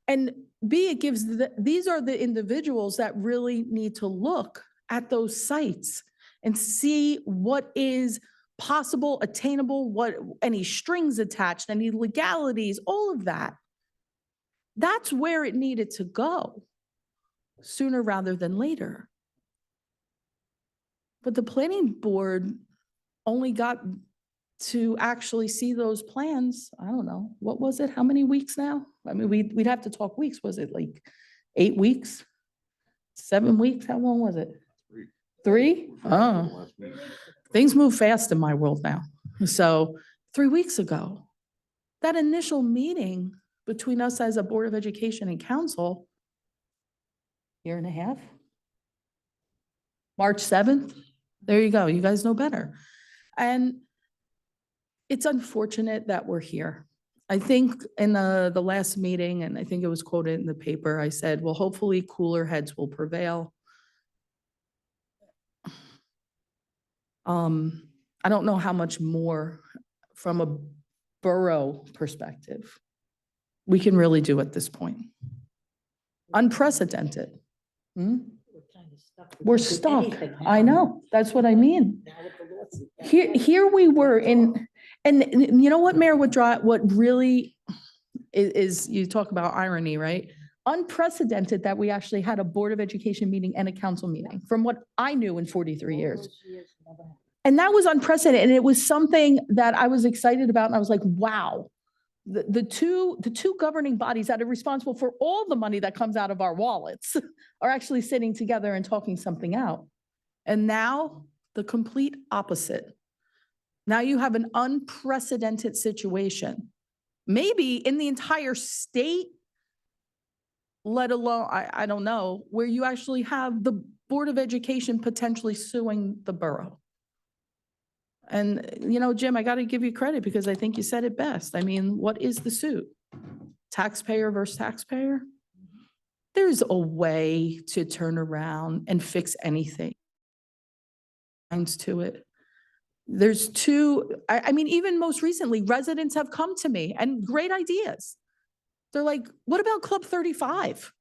and B, it gives, these are the individuals that really need to look at those sites and see what is possible, attainable, what any strings attached, any legalities, all of that. That's where it needed to go sooner rather than later. But the planning board only got to actually see those plans, I don't know, what was it? How many weeks now? I mean, we'd have to talk weeks. Was it like 8 weeks? 7 weeks? How long was it? 3? Oh, things move fast in my world now. So 3 weeks ago, that initial meeting between us as a Board of Education and Council, 1.5 years, March 7th, there you go. You guys know better. And it's unfortunate that we're here. I think in the last meeting, and I think it was quoted in the paper, I said, well, hopefully cooler heads will prevail. I don't know how much more from a borough perspective we can really do at this point. Unprecedented. We're stuck. I know. That's what I mean. Here we were in, and you know what, Mayor, what really is, you talk about irony, right? Unprecedented that we actually had a Board of Education meeting and a council meeting, from what I knew in 43 years. And that was unprecedented. And it was something that I was excited about. And I was like, wow, The two governing bodies that are responsible for all the money that comes out of our wallets are actually sitting together and talking something out. And now the complete opposite. Now you have an unprecedented situation, maybe in the entire state, let alone, I don't know, where you actually have the Board of Education potentially suing the borough. And, Jim, I got to give you credit because I think you said it best. I mean, what is the suit? Taxpayer versus taxpayer? There's a way to turn around and fix anything. To it. There's I mean, even most recently, residents have come to me and great ideas. They're like, what about Club 35?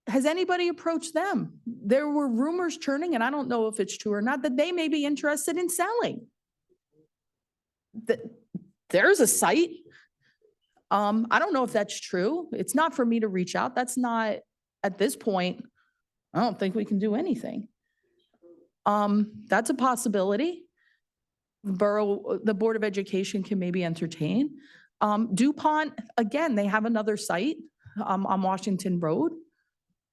Has anybody approached them? There were rumors churning, and I don't know if it's true or not, that they may be interested in selling. There's a site. I don't know if that's true. It's not for me to reach out. That's not, at this point, I don't think we can do anything. That's a possibility. The Board of Education can maybe entertain. DuPont, again, they have another site on Washington Road.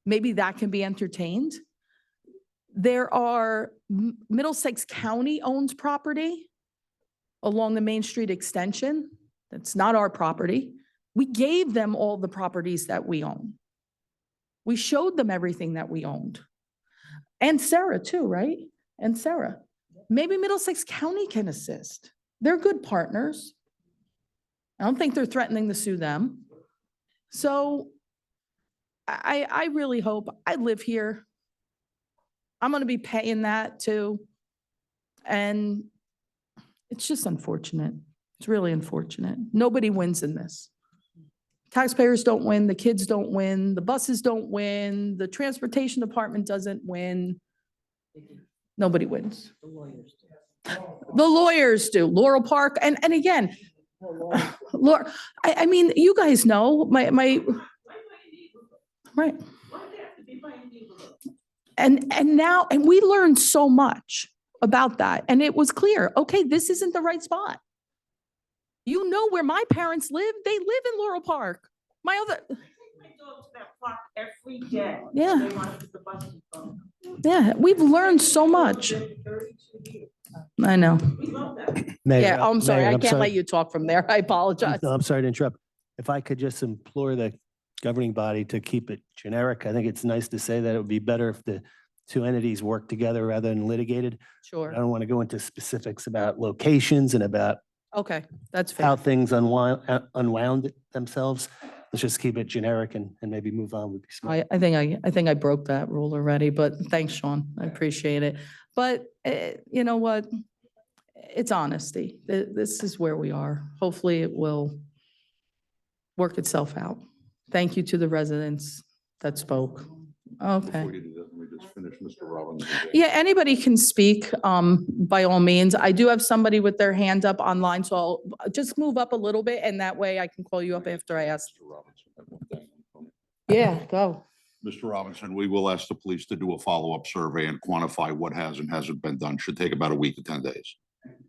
Maybe that can be entertained. There are Middlesex County owns property along the Main Street extension. That's not our property. We gave them all the properties that we own. We showed them everything that we owned. And Sarah too, right? And Sarah. Maybe Middlesex County can assist. They're good partners. I don't think they're threatening to sue them. So I really hope, I live here. I'm going to be paying that too. And it's just unfortunate. It's really unfortunate. Nobody wins in this. Taxpayers don't win, the kids don't win, the buses don't win, the transportation department doesn't win. Nobody wins. The lawyers do. Laurel Park, and again, Laura, I mean, you guys know, my right. And now, and we learned so much about that. And it was clear, okay, this isn't the right spot. You know where my parents live? They live in Laurel Park. My other. Every day. Yeah. Yeah, we've learned so much. I know. Mayor, Yeah, I'm sorry. Mayor, I I'm can't let you talk from there. I apologize. No, I'm sorry to interrupt. If I could just implore the governing body to keep it generic. I think it's nice to say that it would be better if the two entities work together rather than litigated. I Sure. don't want to go into specifics about locations and about Okay, that's how fair. things unwound themselves. Let's just keep it generic and maybe move on would be smart. I think I broke that rule already, but thanks, Sean. I appreciate it. But you know what? It's honesty. This is where we are. Hopefully it will work itself out. Thank you to the residents that spoke. Okay. Before you do that, let me just finish Mr. Robbins. Yeah, anybody can speak, by all means. I do have somebody with their hand up online, so I'll just move up a little bit and that way I can call you up after I ask. Mr. Robinson. Yeah, go. Mr. Robinson, we will ask the police to do a follow-up survey and quantify what has and hasn't been done. Should take about a week to 10 days.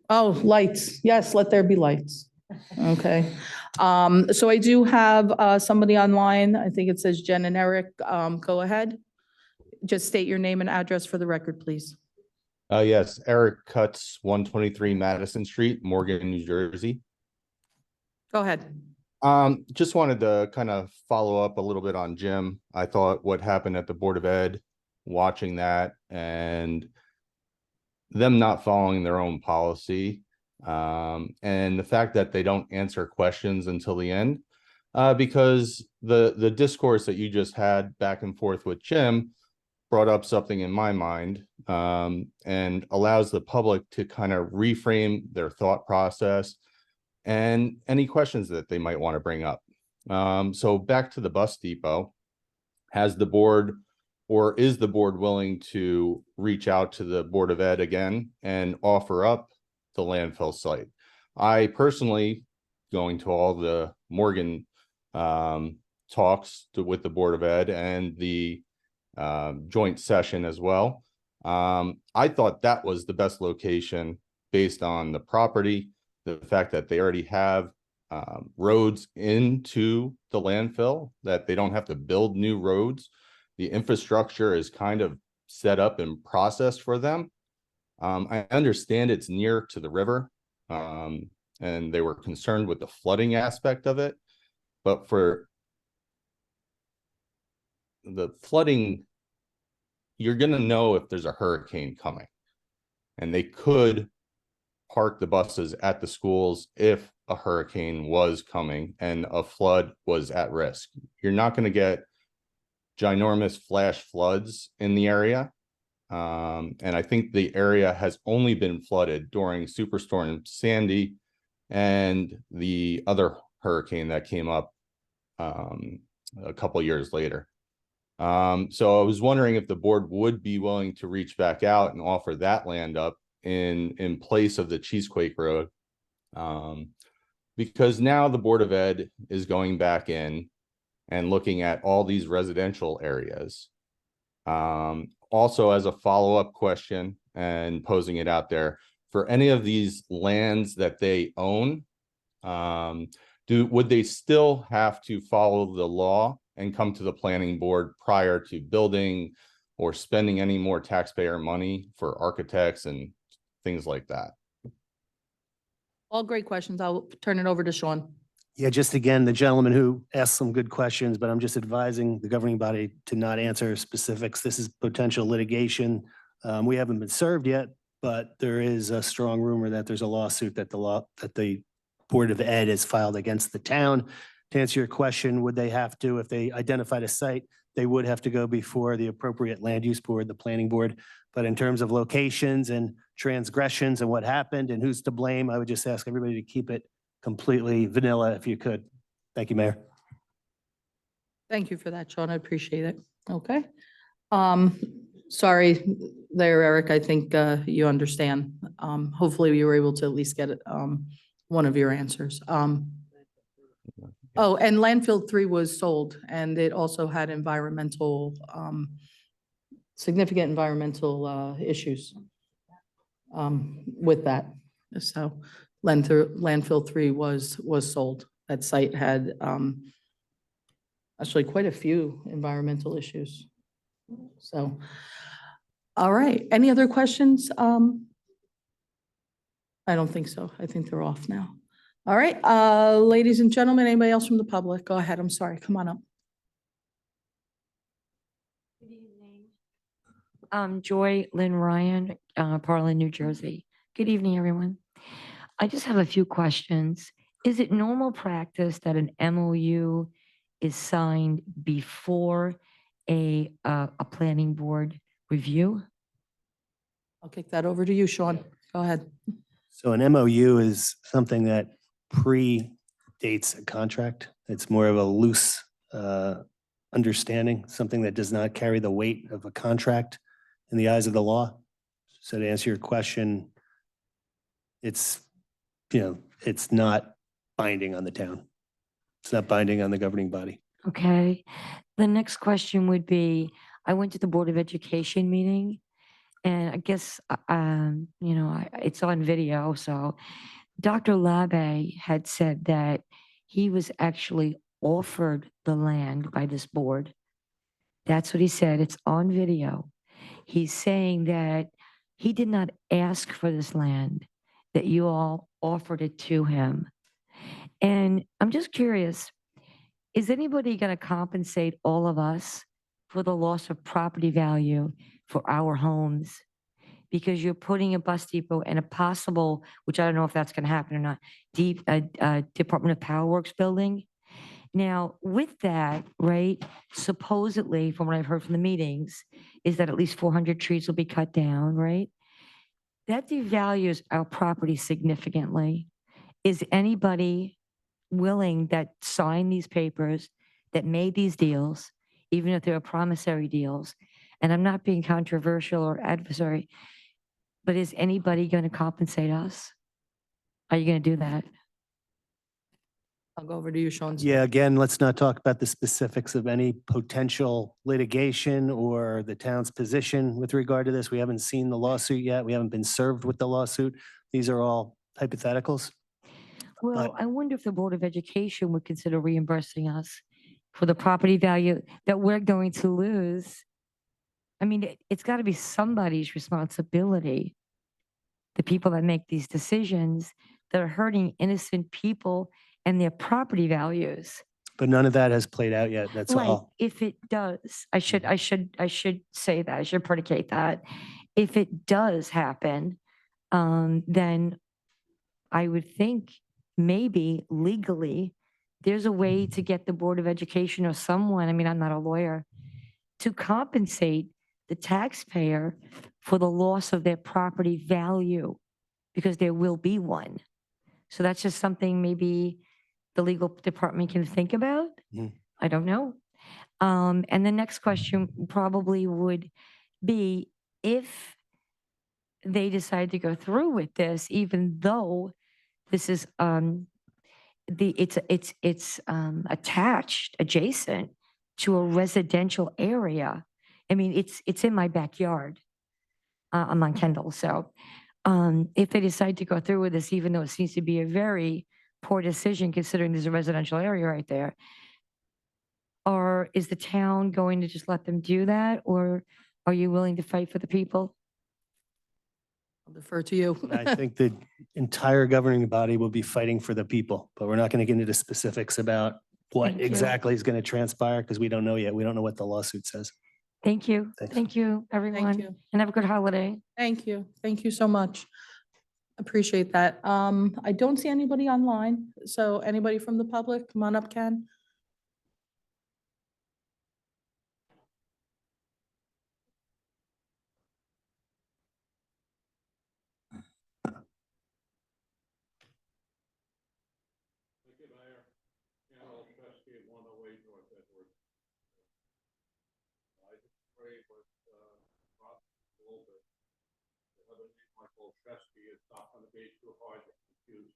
Oh, lights. Yes, let there be lights. Okay. So I do have, somebody online. I think it says Jen and Eric. Go ahead. Just state your name and address for the record, please. Yes, Eric Cutts, 123 Madison Street, Morgan, New Jersey. Go ahead. Just wanted to kind of follow up a little bit on Jim. I thought what happened at the Board of Ed, watching that and them not following their own policy, and the fact that they don't answer questions until the end, because the discourse that you just had back and forth with Jim brought up something in my mind, and allows the public to kind of reframe their thought process and any questions that they might want to bring up. So back to the bus depot, has the board or is the board willing to reach out to the Board of Ed again and offer up the landfill site? I personally, going to all the Morgan talks with the Board of Ed and the joint session as well, I thought that was the best location based on the property, the fact that they already have roads into the landfill, that they don't have to build new roads. The infrastructure is kind of set up and processed for them. I understand it's near to the river, and they were concerned with the flooding aspect of it. But for the flooding, you're going to know if there's a hurricane coming, and they could park the buses at the schools if a hurricane was coming and a flood was at risk. You're not going to get ginormous flash floods in the area. And I think the area has only been flooded during Superstorm Sandy and the other hurricane that came up a couple years later. So I was wondering if the board would be willing to reach back out and offer that land up in place of the Cheesequake Road. Because now the Board of Ed is going back in and looking at all these residential areas. Also, as a follow-up question and posing it out there, for any of these lands that they own, would they still have to follow the law and come to the planning board prior to building or spending any more taxpayer money for architects and things like that? All great questions. I'll turn it over to Sean. Yeah, just again, the gentleman who asked some good questions, but I'm just advising the governing body to not answer specifics. This is potential litigation. We haven't been served yet, but there is a strong rumor that there's a lawsuit that the Board of Ed has filed against the town. To answer your question, would they have to, if they identified a site, they would have to go before the appropriate land use board, the planning board. But in terms of locations and transgressions and what happened and who's to blame, I would just ask everybody to keep it completely vanilla if you could. Thank you, Mayor. Thank you for that, Sean. I appreciate it. Okay. Sorry there, Eric. I think you understand. Hopefully you were able to at least get one of your answers. Oh, and landfill 3 was sold, and it also had environmental, significant environmental issues with that. So landfill 3 was sold. That site had actually quite a few environmental issues. So, all right. Any other questions? I don't think so. I think they're off now. All right, ladies and gentlemen, anybody else from the public? Go ahead. I'm sorry. Come on up. Good evening. Joy Lynn Ryan, Parlin, New Jersey. Good evening, everyone. I just have a few questions. Is it normal practice that an MOU is signed before a planning board review? I'll kick that over to you, Sean. Go ahead. So an MOU is something that predates a contract. It's more of a loose understanding, something that does not carry the weight of a contract in the eyes of the law. So to answer your question, it's not binding on the town. It's not binding on the governing body. Okay. The next question would be, I went to the Board of Education meeting, and I guess, it's on video, so Dr. Labbe had said that he was actually offered the land by this board. That's what he said. It's on video. He's saying that he did not ask for this land, that you all offered it to him. And I'm just curious, is anybody going to compensate all of us for the loss of property value for our homes? Because you're putting a bus depot in a possible, which I don't know if that's going to happen or not, Department of Power Works building. Now, with that, right, supposedly, from what I've heard from the meetings, is that at least 400 trees will be cut down, right? That devalues our property significantly. Is anybody willing that signed these papers, that made these deals, even if they were promissory deals? And I'm not being controversial or adversary, but is anybody going to compensate us? Are you going to do that? I'll go over to you, Sean. Yeah, again, let's not talk about the specifics of any potential litigation or the town's position with regard to this. We haven't seen the lawsuit yet. We haven't been served with the lawsuit. These are all hypotheticals. Well, I wonder if the Board of Education would consider reimbursing us for the property value that we're going to lose. I mean, it's got to be somebody's responsibility. The people that make these decisions that are hurting innocent people and their property values. But none of that has played out yet. That's Right, all. if it does, I should say that, I should predicate that. If it does happen, then I would think maybe legally, there's a way to get the Board of Education or someone, I mean, I'm not a lawyer, to compensate the taxpayer for the loss of their property value, because there will be one. So that's just something maybe the legal department can think about. Mhm. I don't know. And the next question probably would be if they decide to go through with this, even though this is it's attached, adjacent to a residential area. I mean, it's in my backyard. I'm on Kendall, so if they decide to go through with this, even though it seems to be a very poor decision considering there's a residential area right there, or is the town going to just let them do that, or are you willing to fight for the people? I'll defer to you. I think the entire governing body will be fighting for the people, but we're not going to get into specifics about what Thank you. exactly is going to transpire because we don't know yet. We don't know what the lawsuit says. Thank you. Thanks. Thank you, everyone. you. And have a good holiday. Thank you. Thank you so much. Appreciate that. I don't see anybody online. So anybody from the public, come on up, Ken. Thank you, Mayor. Carol Chesky, 108 North Edward. I disagree with Rob a little bit. The other name, Michael Chesky, is not going to be too hard to confuse.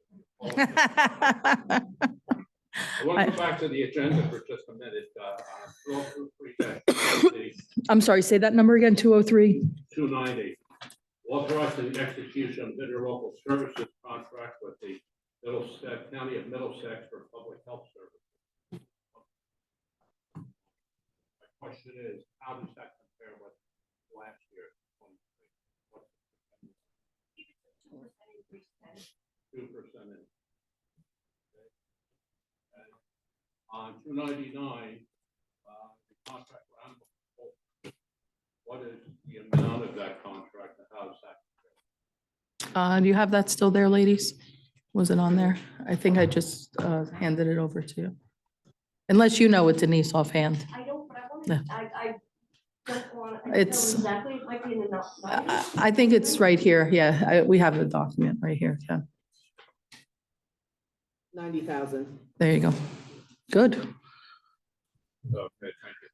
I want to go back to the agenda for just a minute. 203, I'm sorry, say that number again, 203. 290. Authorizing the execution of interlocal services contract with the Middlesex County of Middlesex for public health services. My question is, how does that compare with last year? 2%. On 299, the contract for animal control, what is the amount of that contract and how does that? Do you have that still there, ladies? Was it on there? I think I just handed it over to you. Unless you know it, Denise, offhand. I don't, but I want Yeah. to, I don't want to know It's- exactly, it might be in the note. I think it's right here. Yeah, we have the document right here, Ken. 90,000. There you go. Good. Okay, thank you.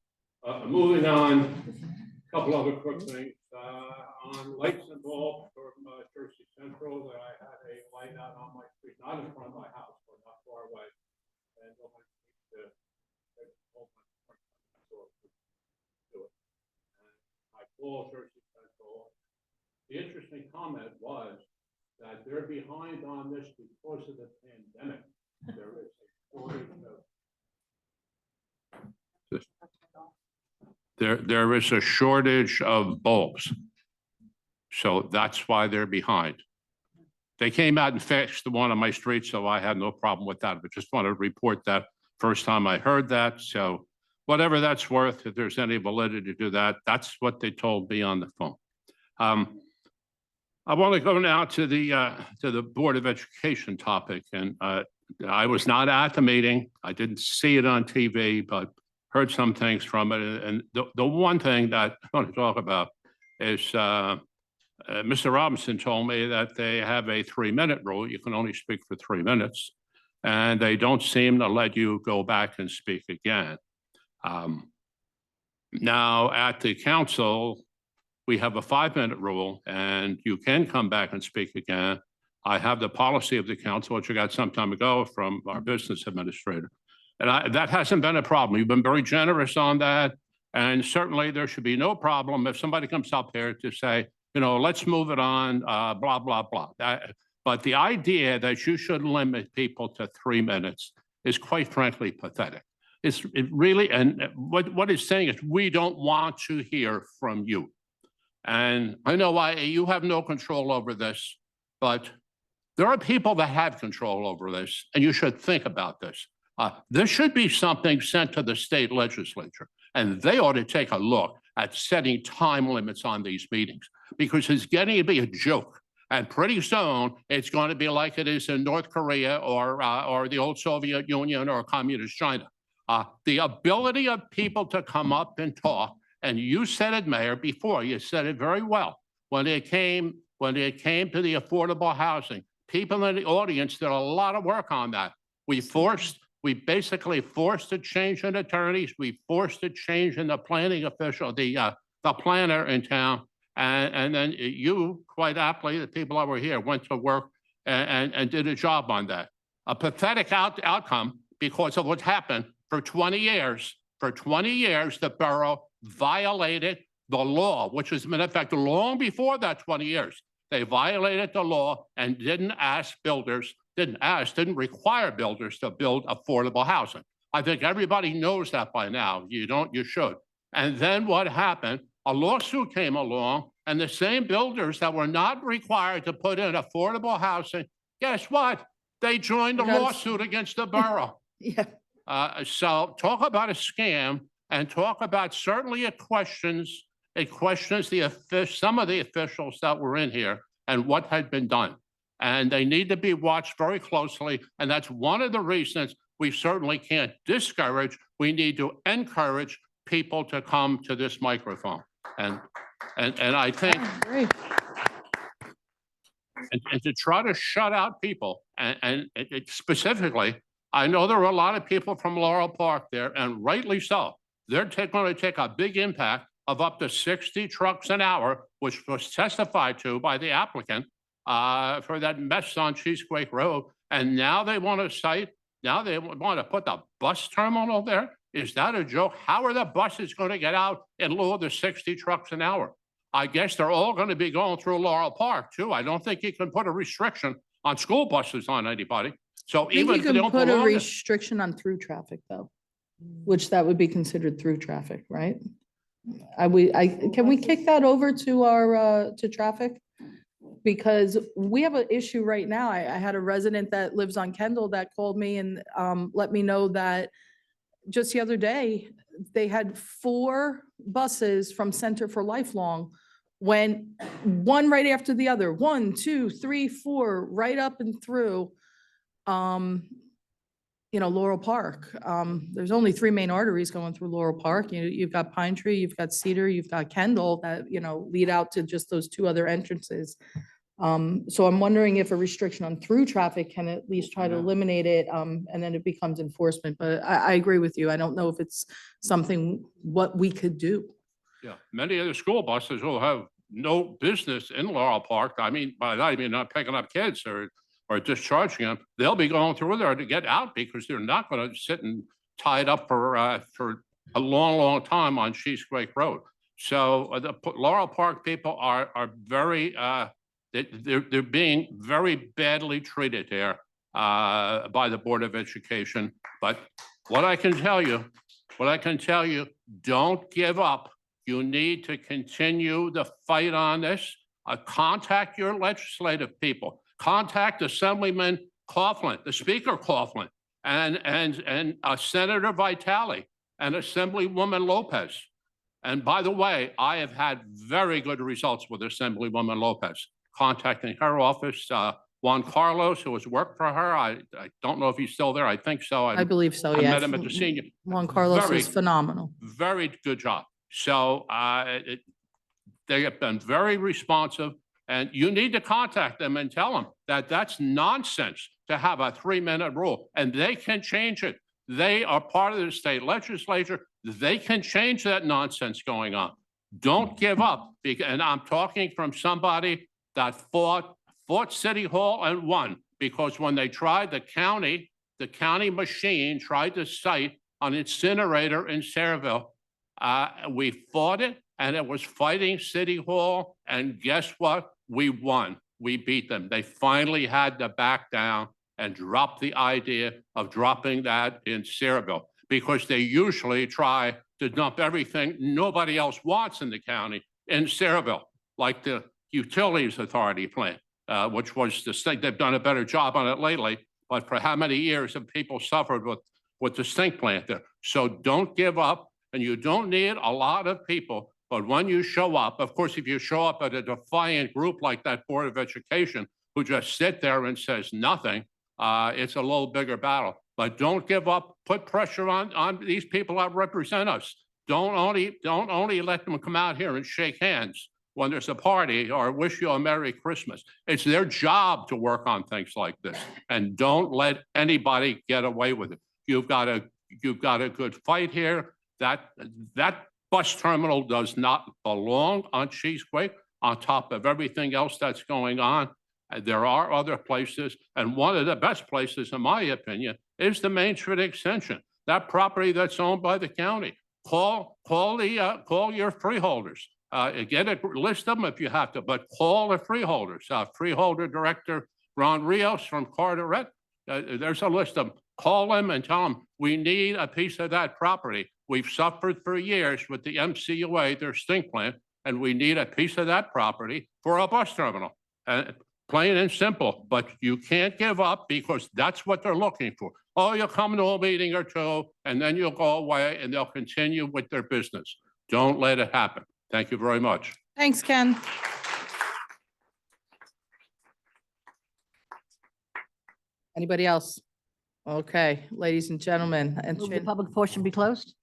Moving on, a couple other quick things. On Lakes and Ball from Jersey Central, that I had a light out on my street, not in front of my house, but not far away. And nobody seemed to hold my front door to do it. And I called Jersey Central. The interesting comment was that they're behind on this because of the pandemic. There is a shortage of there is a shortage of bulbs. So that's why they're behind. They came out and fixed the one on my street, so I had no problem with that, but just wanted to report that first time I heard that. So whatever that's worth, if there's any validity to that, that's what they told me on the phone. I want to go now to the Board of Education topic, and I was not at the meeting. I didn't see it on TV, but heard some things from it. And the one thing that I want to talk about is Mr. Robinson told me that they have a 3-minute rule. You can only speak for 3 minutes, and they don't seem to let you go back and speak again. Now, at the council, we have a 5-minute rule, and you can come back and speak again. I have the policy of the council, which I got some time ago from our business administrator. And that hasn't been a problem. You've been very generous on that. And certainly there should be no problem if somebody comes up here to say, you know, let's move it on, blah, blah, blah. But the idea that you should limit people to 3 minutes is quite frankly pathetic. It really, and what it's saying is we don't want to hear from you. And I know you have no control over this, but there are people that have control over this, and you should think about this. This should be something sent to the state legislature, and they ought to take a look at setting time limits on these meetings, because it's getting to be a joke. And pretty soon, it's going to be like it is in North Korea or the old Soviet Union or communist China. The ability of people to come up and talk, and you said it, Mayor, before, you said it very well. When it came to the affordable housing, people in the audience did a lot of work on that. We basically forced a change in attorneys. We forced a change in the planning official, the planner in town. And then you, quite aptly, the people that were here, went to work and did a job on that. A pathetic outcome because of what happened for 20 years. For 20 years, the borough violated the law, which has been in effect long before that 20 years. They violated the law and didn't require builders to build affordable housing. I think everybody knows that by now. You don't, you should. And then what happened? A lawsuit came along, and the same builders that were not required to put in affordable housing, guess what? They joined the lawsuit against the borough. Yeah. So talk about a scam, and talk about certainly it questions some of the officials that were in here and what had been done. And they need to be watched very closely. And that's one of the reasons we certainly can't discourage. We need to encourage people to come to this microphone. And I think, and to try to shut out people, and specifically, I know there are a lot of people from Laurel Park there, and rightly so. They're going to take a big impact of up to 60 trucks an hour, which was testified to by the applicant for that mess on Cheesequake Road. And now they want to put the bus terminal there. Is that a joke? How are the buses going to get out in lieu of the 60 trucks an hour? I guess they're all going to be going through Laurel Park too. I don't think you can put a restriction on school buses on anybody. So I think even you if they can don't put a belong there- restriction on through traffic though, which that would be considered through traffic, right? Can we kick that over to our, to traffic? Because we have an issue right now. I had a resident that lives on Kendall that called me and let me know that just the other day, they had 4 buses from Center for Lifelong went one right after the other, 1, 2, 3, 4, right up and through, Laurel Park. There's only 3 main arteries going through Laurel Park. You've got Pine Tree, you've got Cedar, you've got Kendall that, lead out to just those 2 other entrances. So I'm wondering if a restriction on through traffic can at least try to eliminate it, and then it becomes enforcement. But I agree with you. I don't know if it's something what we could do. Yeah, many of the school buses will have no business in Laurel Park. I mean, by that, I mean not picking up kids or discharging them. They'll be going through there to get out because they're not going to sit and tied up for a long, long time on Cheesequake Road. So the Laurel Park people are very, they're being very badly treated there by the Board of Education. But what I can tell you, don't give up. You need to continue the fight on this. Contact your legislative people. Contact Assemblyman Coughlin, the Speaker Coughlin, and Senator Vitale and Assemblywoman Lopez. And by the way, I have had very good results with Assemblywoman Lopez. Contacting her office, Juan Carlos, who has worked for her. I don't know if he's still there. I think so. I believe so, I yes. met him at the senior. Juan Carlos Very- is phenomenal. Very good job. So they have been very responsive, and you need to contact them and tell them that that's nonsense to have a 3-minute rule, and they can change it. They are part of the state legislature. They can change that nonsense going on. Don't give up. And I'm talking from somebody that fought City Hall and won, because when they tried the county machine tried to site an incinerator in Sayreville, we fought it, and it was fighting City Hall, and guess what? We won. we beat them. They finally had to back down and drop the idea of dropping that in Sayreville, because they usually try to dump everything nobody else wants in the county in Sayreville, like the Utilities Authority plant, which was the state. They've done a better job on it lately, but for how many years have people suffered with the stink plant there? So don't give up, and you don't need a lot of people. But when you show up, of course, if you show up at a defiant group like that Board of Education, who just sit there and says nothing, it's a little bigger battle. But don't give up. Put pressure on these people that represent us. Don't only let them come out here and shake hands when there's a party or wish you a Merry Christmas. It's their job to work on things like this, and don't let anybody get away with it. You've got a good fight here. That bus terminal does not belong on Cheesequake, on top of everything else that's going on. There are other places, and one of the best places, in my opinion, is the Main Street Extension. That property that's owned by the county. Call your freeholders. Get a list of them if you have to, but call the freeholders. Freeholder Director Ron Rios from Carteret. There's a list of them. Call them and tell them we need a piece of that property. We've suffered for years with the MCUA, their stink plant, and we need a piece of that property for a bus terminal. Plain and simple, but you can't give up, because that's what they're looking for. Oh, you'll come to a meeting or two, and then you'll go away and they'll continue with their business. Don't let it happen. Thank you very much. Thanks, Ken. Anybody else? Okay, ladies and gentlemen, and Move the public portion be closed?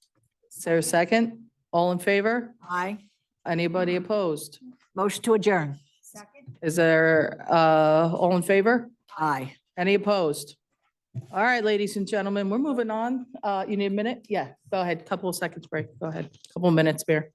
is there a second? All in favor? Aye. Anybody opposed? Motion to adjourn? Is there, all in favor? Aye. Any opposed? All right, ladies and gentlemen, we're moving on. You need a minute? Yeah, go ahead. Couple of seconds break. Go ahead. Couple of minutes, Bear.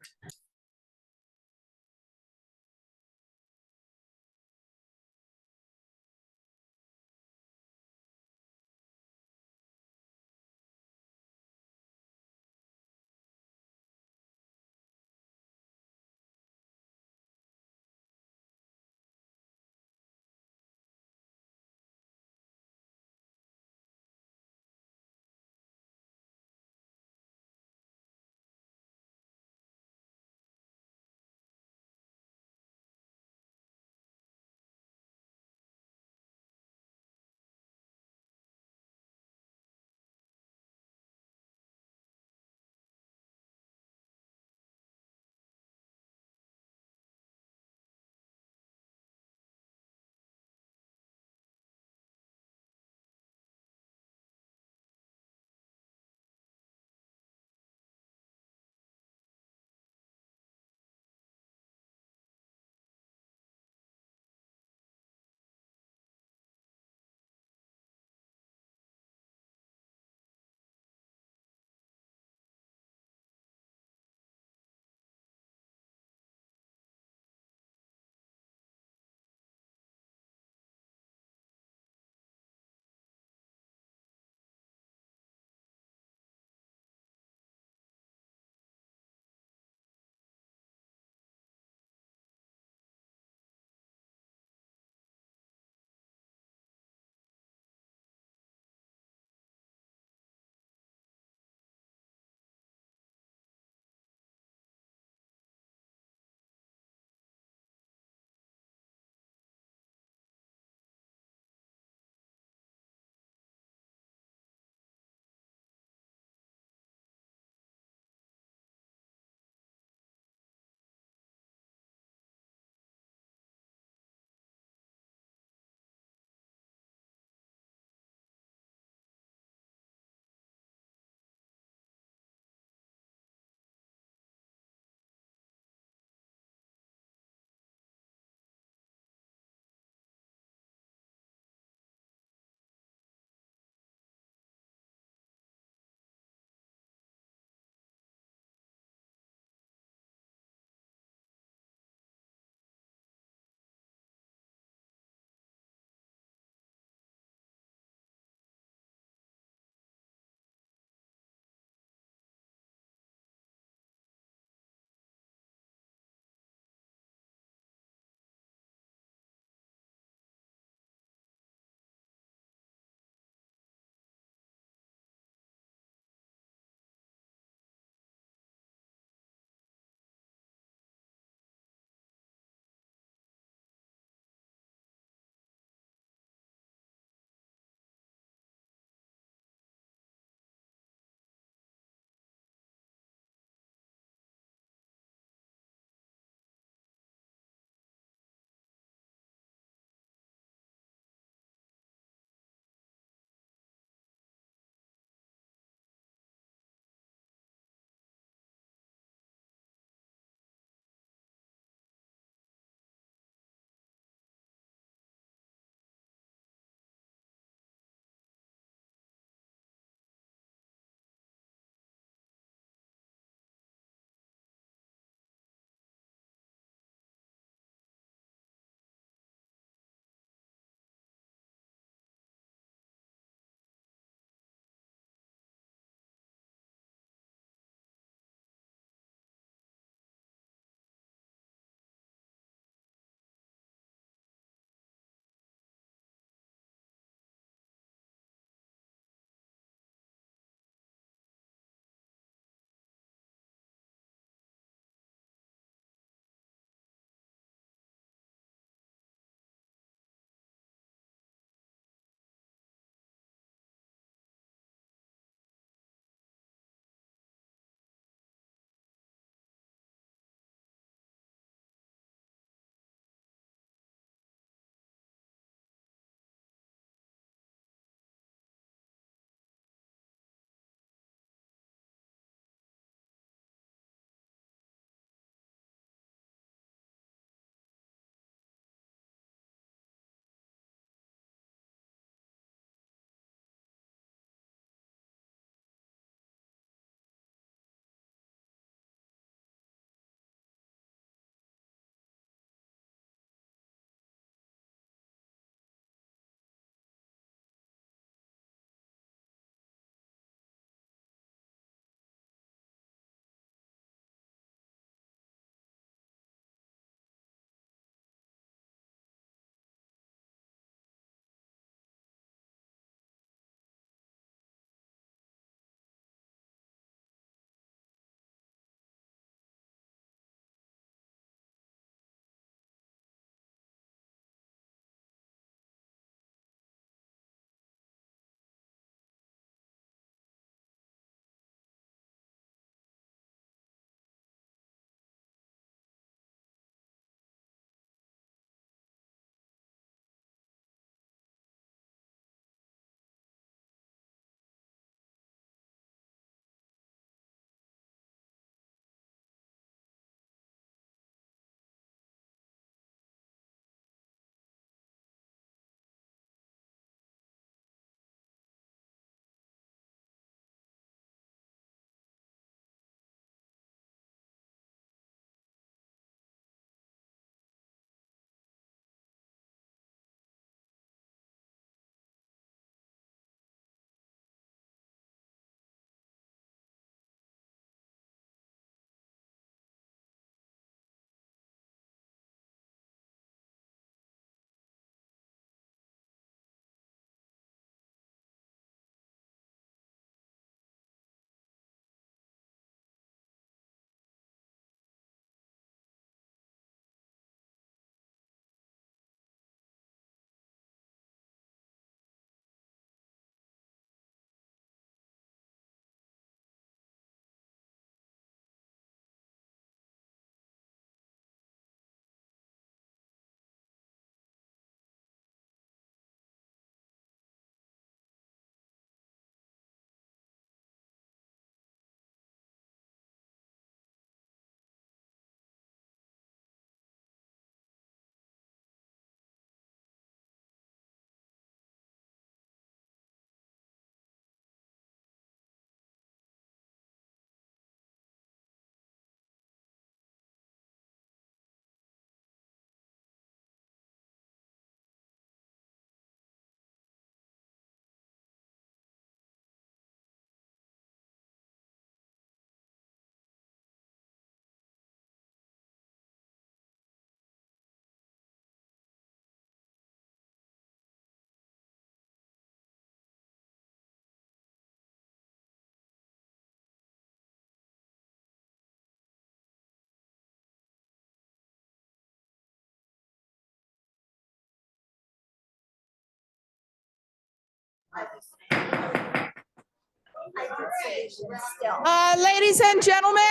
Ladies and gentlemen,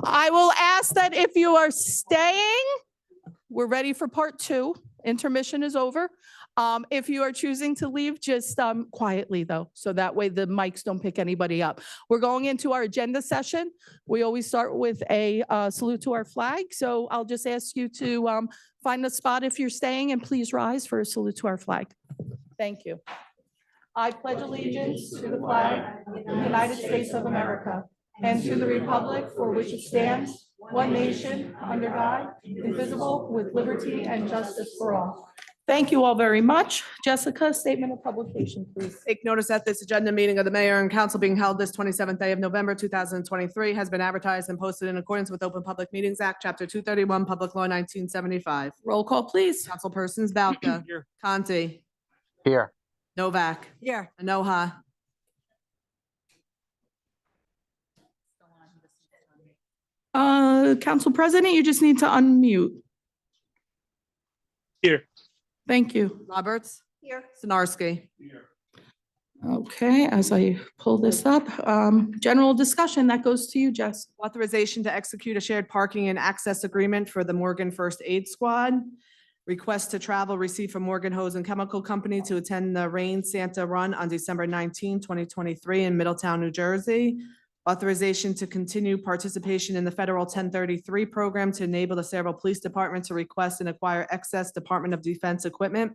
I will ask that if you are staying, we're ready for part two. Intermission is over. If you are choosing to leave, just quietly though, so that way the mics don't pick anybody up. We're going into our agenda session. We always start with a salute to our flag. So I'll just ask you to find a spot if you're staying and please rise for a salute to our flag. Thank you. I pledge allegiance to the flag of the United States of America and to the republic for which it stands, one nation, under God, indivisible, with liberty and justice for all. Thank you all very much. Jessica, statement of publication, please. Take notice that this agenda meeting of the mayor and council being held this 27th day of November 2023 has been advertised and posted in accordance with Open Public Meetings Act, Chapter 231, Public Law 1975. Roll call, please. Councilpersons Balca. Here. Conti. Here. Novak. Here. Anoha. Council President, you just need to unmute. Here. Thank you. Roberts. Here. Sinarski. Okay, as I pull this up, general discussion, that goes to you, Jess. Authorization to execute a shared parking and access agreement for the Morgan First Aid Squad. Request to travel received from Morgan Hose and Chemical Company to attend the Rain Santa Run on December 19, 2023 in Middletown, New Jersey. Authorization to continue participation in the federal 1033 program to enable the Saraville Police Department to request and acquire excess Department of Defense equipment.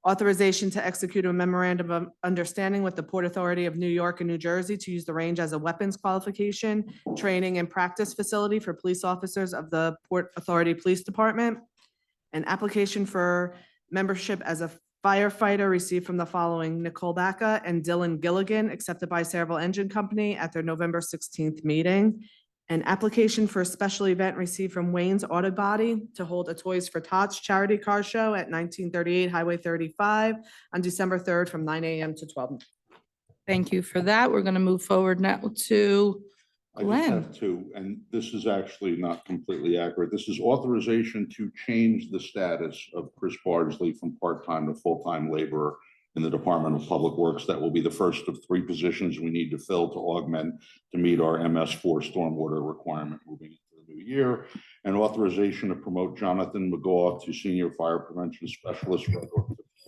Authorization to execute a memorandum of understanding with the Port Authority of New York and New Jersey to use the range as a weapons qualification, training and practice facility for police officers of the Port Authority Police Department. An application for membership as a firefighter received from the following: Nicole Baca and Dylan Gilligan, accepted by Saraville Engine Company at their November 16th meeting. An application for a special event received from Wayne's Auto Body to hold a Toys for Tots charity car show at 1938 Highway 35 on December 3rd from 9 a.m. to 12. Thank you for that. We're going to move forward now to I just Glenn. have two, and this is actually not completely accurate. This is authorization to change the status of Chris Bardsley from part-time to full-time laborer in the Department of Public Works. That will be the first of 3 positions we need to fill to augment to meet our MS4 stormwater requirement moving into the new year. And authorization to promote Jonathan McGaugh to Senior Fire Prevention Specialist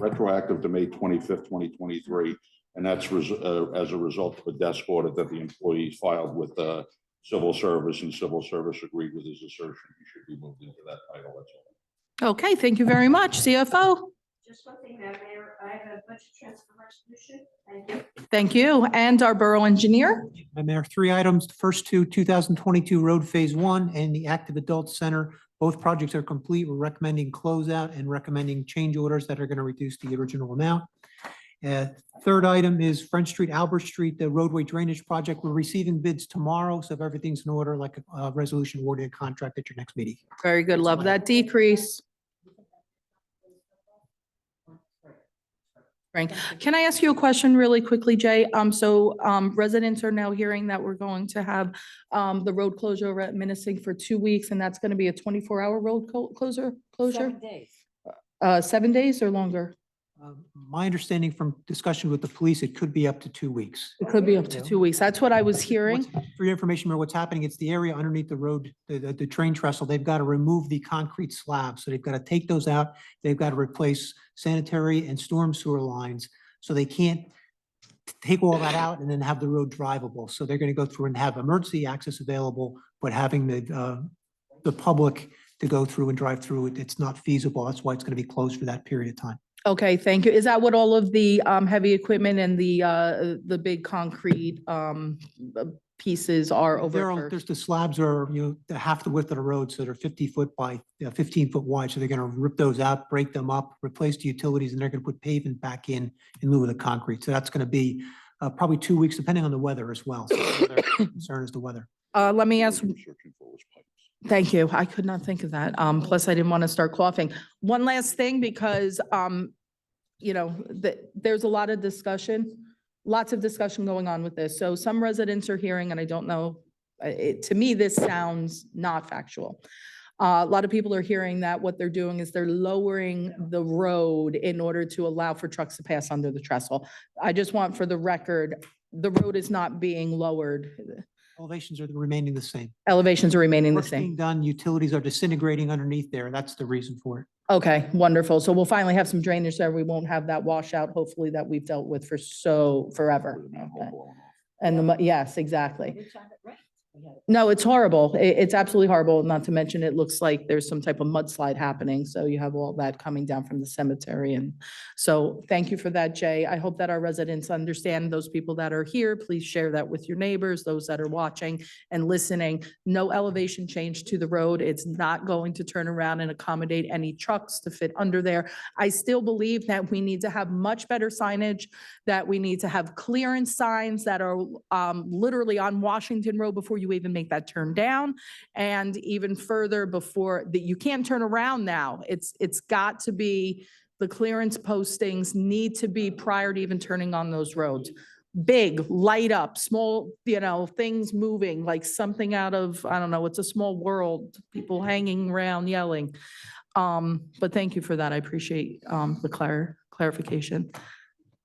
retroactive to May 25th, 2023. And that's as a result of a desk audit that the employee filed with the civil service, and civil service agreed with his assertion. He should be moved into that title. That's all. Okay, thank you very much. CFO. Just one thing, Madam Mayor, I have a budget transfer resolution. Thank you. Thank you. And our borough engineer. Madam Mayor, 3 items. The first two, 2022 Road Phase 1 and the Active Adult Center. Both projects are complete. We're recommending closeout and recommending change orders that are going to reduce the original amount. Third item is French Street, Albert Street, the roadway drainage project. We're receiving bids tomorrow, so if everything's in order, like a resolution awarding a contract at your next meeting. Very good. Love that decrease. Frank, can I ask you a question really quickly, Jay? So residents are now hearing that we're going to have the road closure at Minnesing for 2 weeks, and that's going to be a 24-hour road closure? 7 days. 7 days or longer? My understanding from discussion with the police, it could be up to 2 weeks. It could be up to 2 weeks. That's what I was hearing. For your information, Mayor, what's happening, it's the area underneath the road, the train trestle. They've got to remove the concrete slabs. So they've got to take those out. They've got to replace sanitary and storm sewer lines. So they can't take all that out and then have the road drivable. So they're going to go through and have emergency access available, but having the public to go through and drive through it, it's not feasible. That's why it's going to be closed for that period of time. Okay, thank you. Is that what all of the heavy equipment and the big concrete pieces are over? There's the slabs are, the half the width of the road, so they're 50 foot by 15 foot wide. So they're going to rip those out, break them up, replace the utilities, and they're going to put pavement back in lieu of the concrete. So that's going to be probably 2 weeks, depending on the weather as well. So the concern is the weather. Let me ask. Thank you. I could not think of that. Plus I didn't want to start coughing. One last thing, because, there's a lot of discussion, lots of discussion going on with this. So some residents are hearing, and I don't know, to me, this sounds not factual. A lot of people are hearing that what they're doing is they're lowering the road in order to allow for trucks to pass under the trestle. I just want for the record, the road is not being lowered. Elevations are remaining the same. Elevations are remaining the Work's being same. done, utilities are disintegrating underneath there. That's the reason for it. Okay, wonderful. So we'll finally have some drainage there. We won't have that washout, hopefully, that we've dealt with for forever. Okay. And yes, exactly. No, it's horrible. It's absolutely horrible. Not to mention, it looks like there's some type of mudslide happening. So you have all that coming down from the cemetery. And so thank you for that, Jay. I hope that our residents understand, those people that are here, please share that with your neighbors, those that are watching and listening. No elevation change to the road. It's not going to turn around and accommodate any trucks to fit under there. I still believe that we need to have much better signage, that we need to have clearance signs that are literally on Washington Road before you even make that turn down. And even further before that, you can't turn around now. It's got to be, the clearance postings need to be prior to even turning on those roads. Big, light up, small, things moving, like something out of, I don't know, it's a small world, people hanging around yelling. But thank you for that. I appreciate the clarification.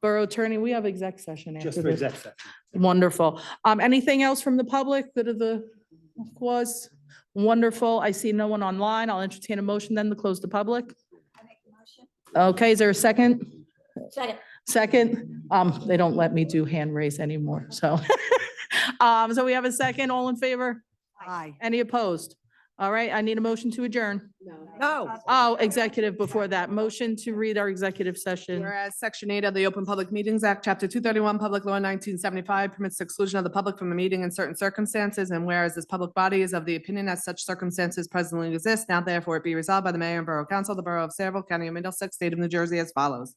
Borough Attorney, we have exec session after Just for this. exec session. Wonderful. Anything else from the public that are the cause? Wonderful. I see no one online. I'll entertain a motion then to close the public. Okay, is there a second? Second. Second? They don't let me do hand raise anymore, so. So we have a second. All in favor? Aye. Any opposed? All right, I need a motion to adjourn. No. Oh, executive before that. Motion to read our executive session. Whereas Section 8 of the Open Public Meetings Act, Chapter 231, Public Law 1975 permits the exclusion of the public from a meeting in certain circumstances, and whereas this public body is of the opinion that such circumstances presently exist, now therefore it be resolved by the Mayor and Borough Council of the Borough of Saraville, County of Middlesex, State of New Jersey as follows.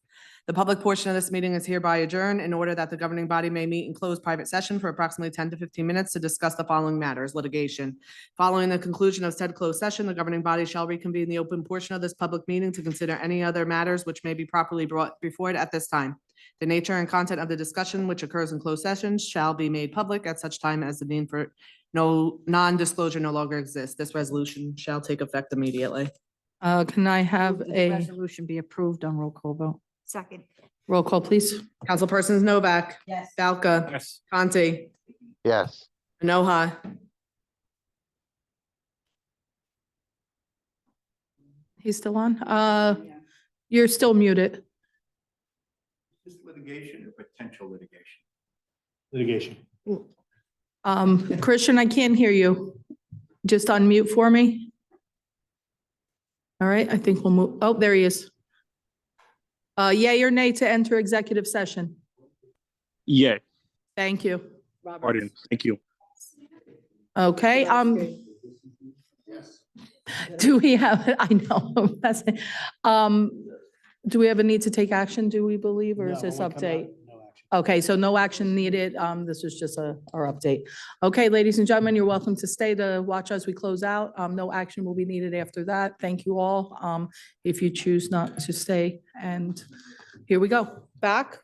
The public portion of this meeting is hereby adjourned in order that the governing body may meet in closed private session for approximately 10 to 15 minutes to discuss the following matters: litigation. Following the conclusion of said closed session, the governing body shall reconvene the open portion of this public meeting to consider any other matters which may be properly brought before it at this time. The nature and content of the discussion which occurs in closed sessions shall be made public at such time as the need for no non-disclosure no longer exists. This resolution shall take effect immediately. Can I have The a resolution be approved on roll call vote. Second. roll call, please? Councilpersons Novak. Yes. Balca. Yes. Conti. Yes. Minoha. He's still on? You're still muted. This litigation or potential litigation? Litigation. Christian, I can't hear you. Just unmute for me. All right, I think we'll move. Oh, there he is. Yay or nay to enter executive session? Yeah, Thank you. pardon. Thank you. Okay, do we have, I know, that's it. Do we have a need to take action, do we believe, or is this update? Okay, so no action needed. This is just our update. Okay, ladies and gentlemen, you're welcome to stay to watch as we close out. No action will be needed after that. Thank you all. If you choose not to stay, and here we go. Back.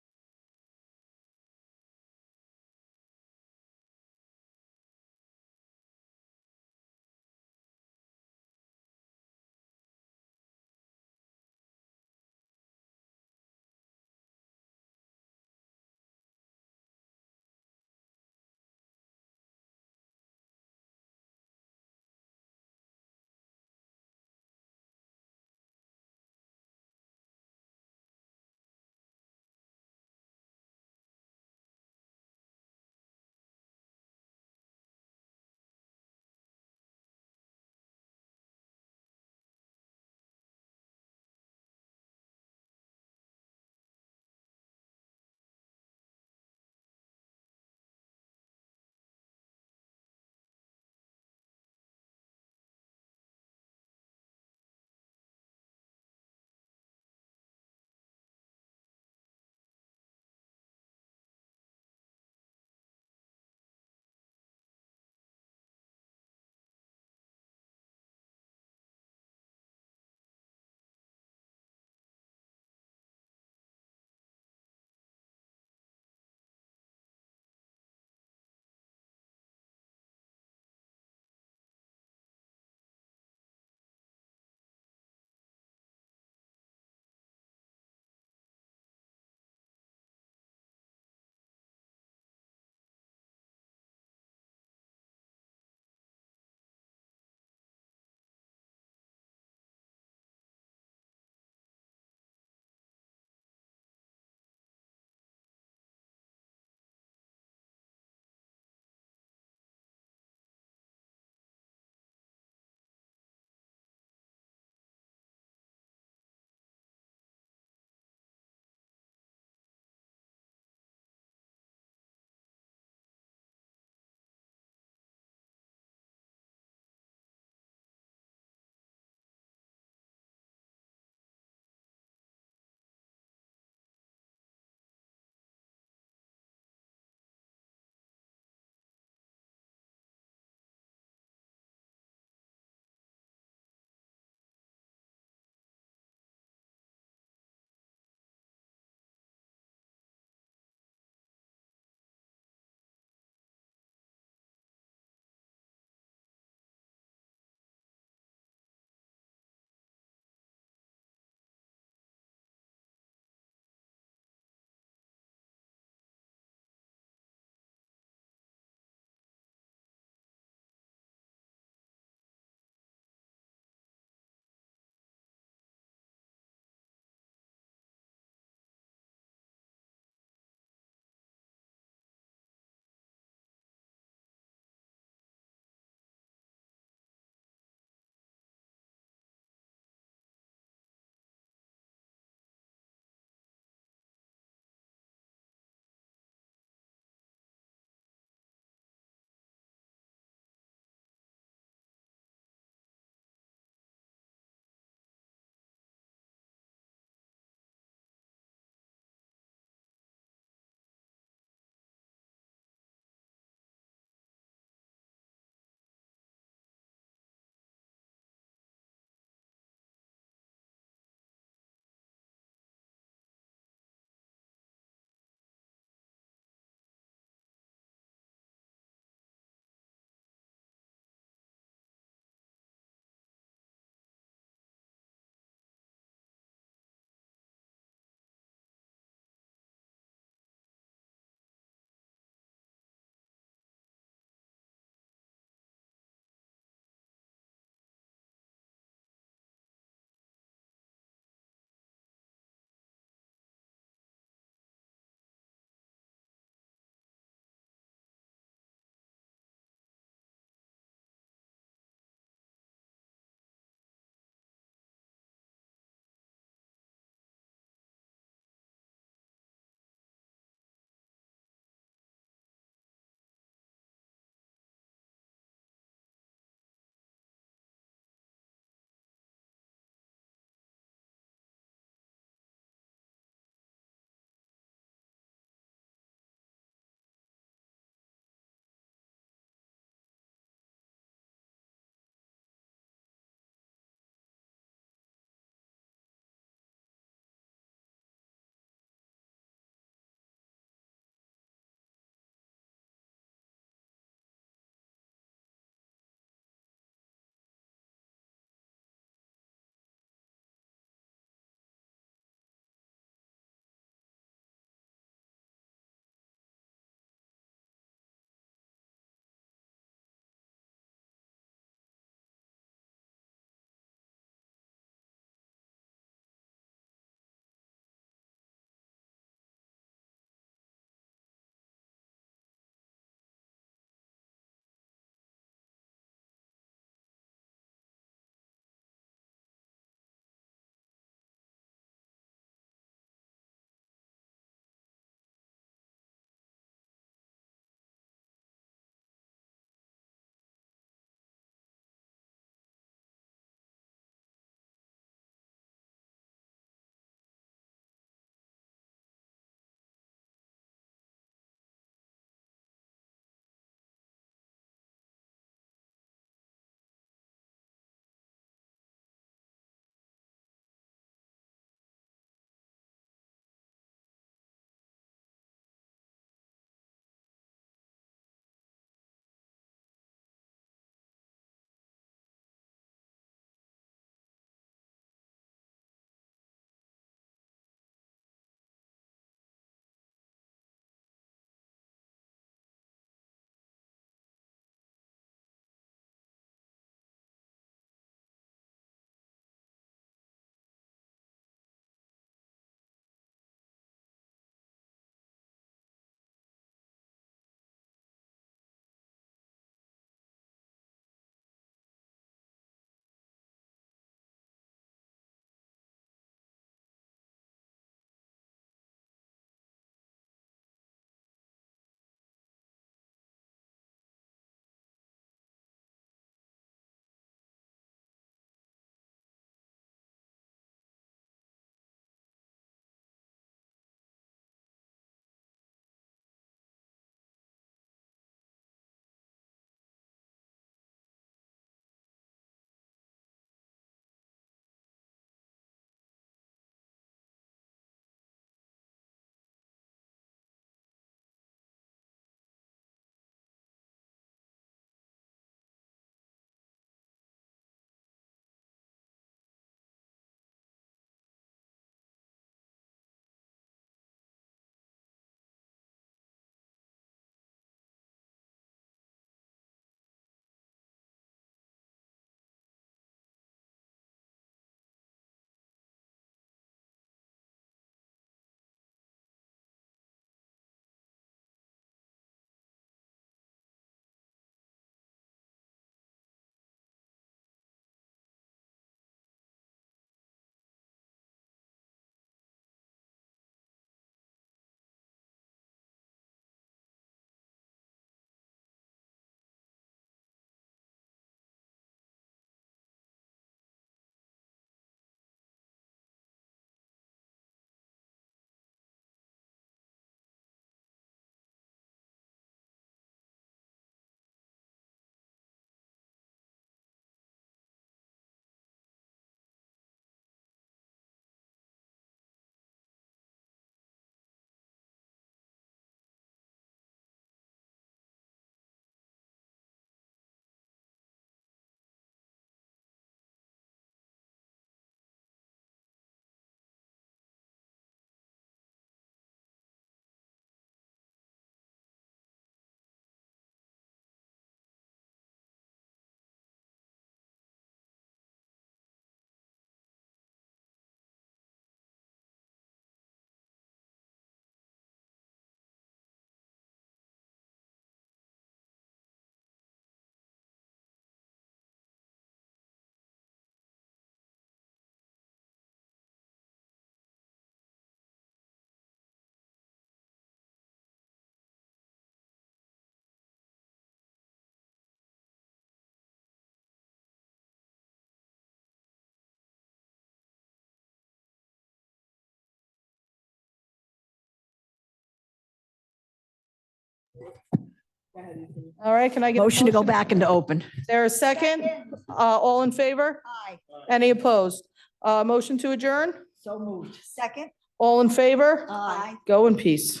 All right, can I get? a Motion to go back into open. Is there a second? All in favor? Aye. Any opposed? Motion to adjourn? So moved. Second? All in favor? Aye. Go in peace.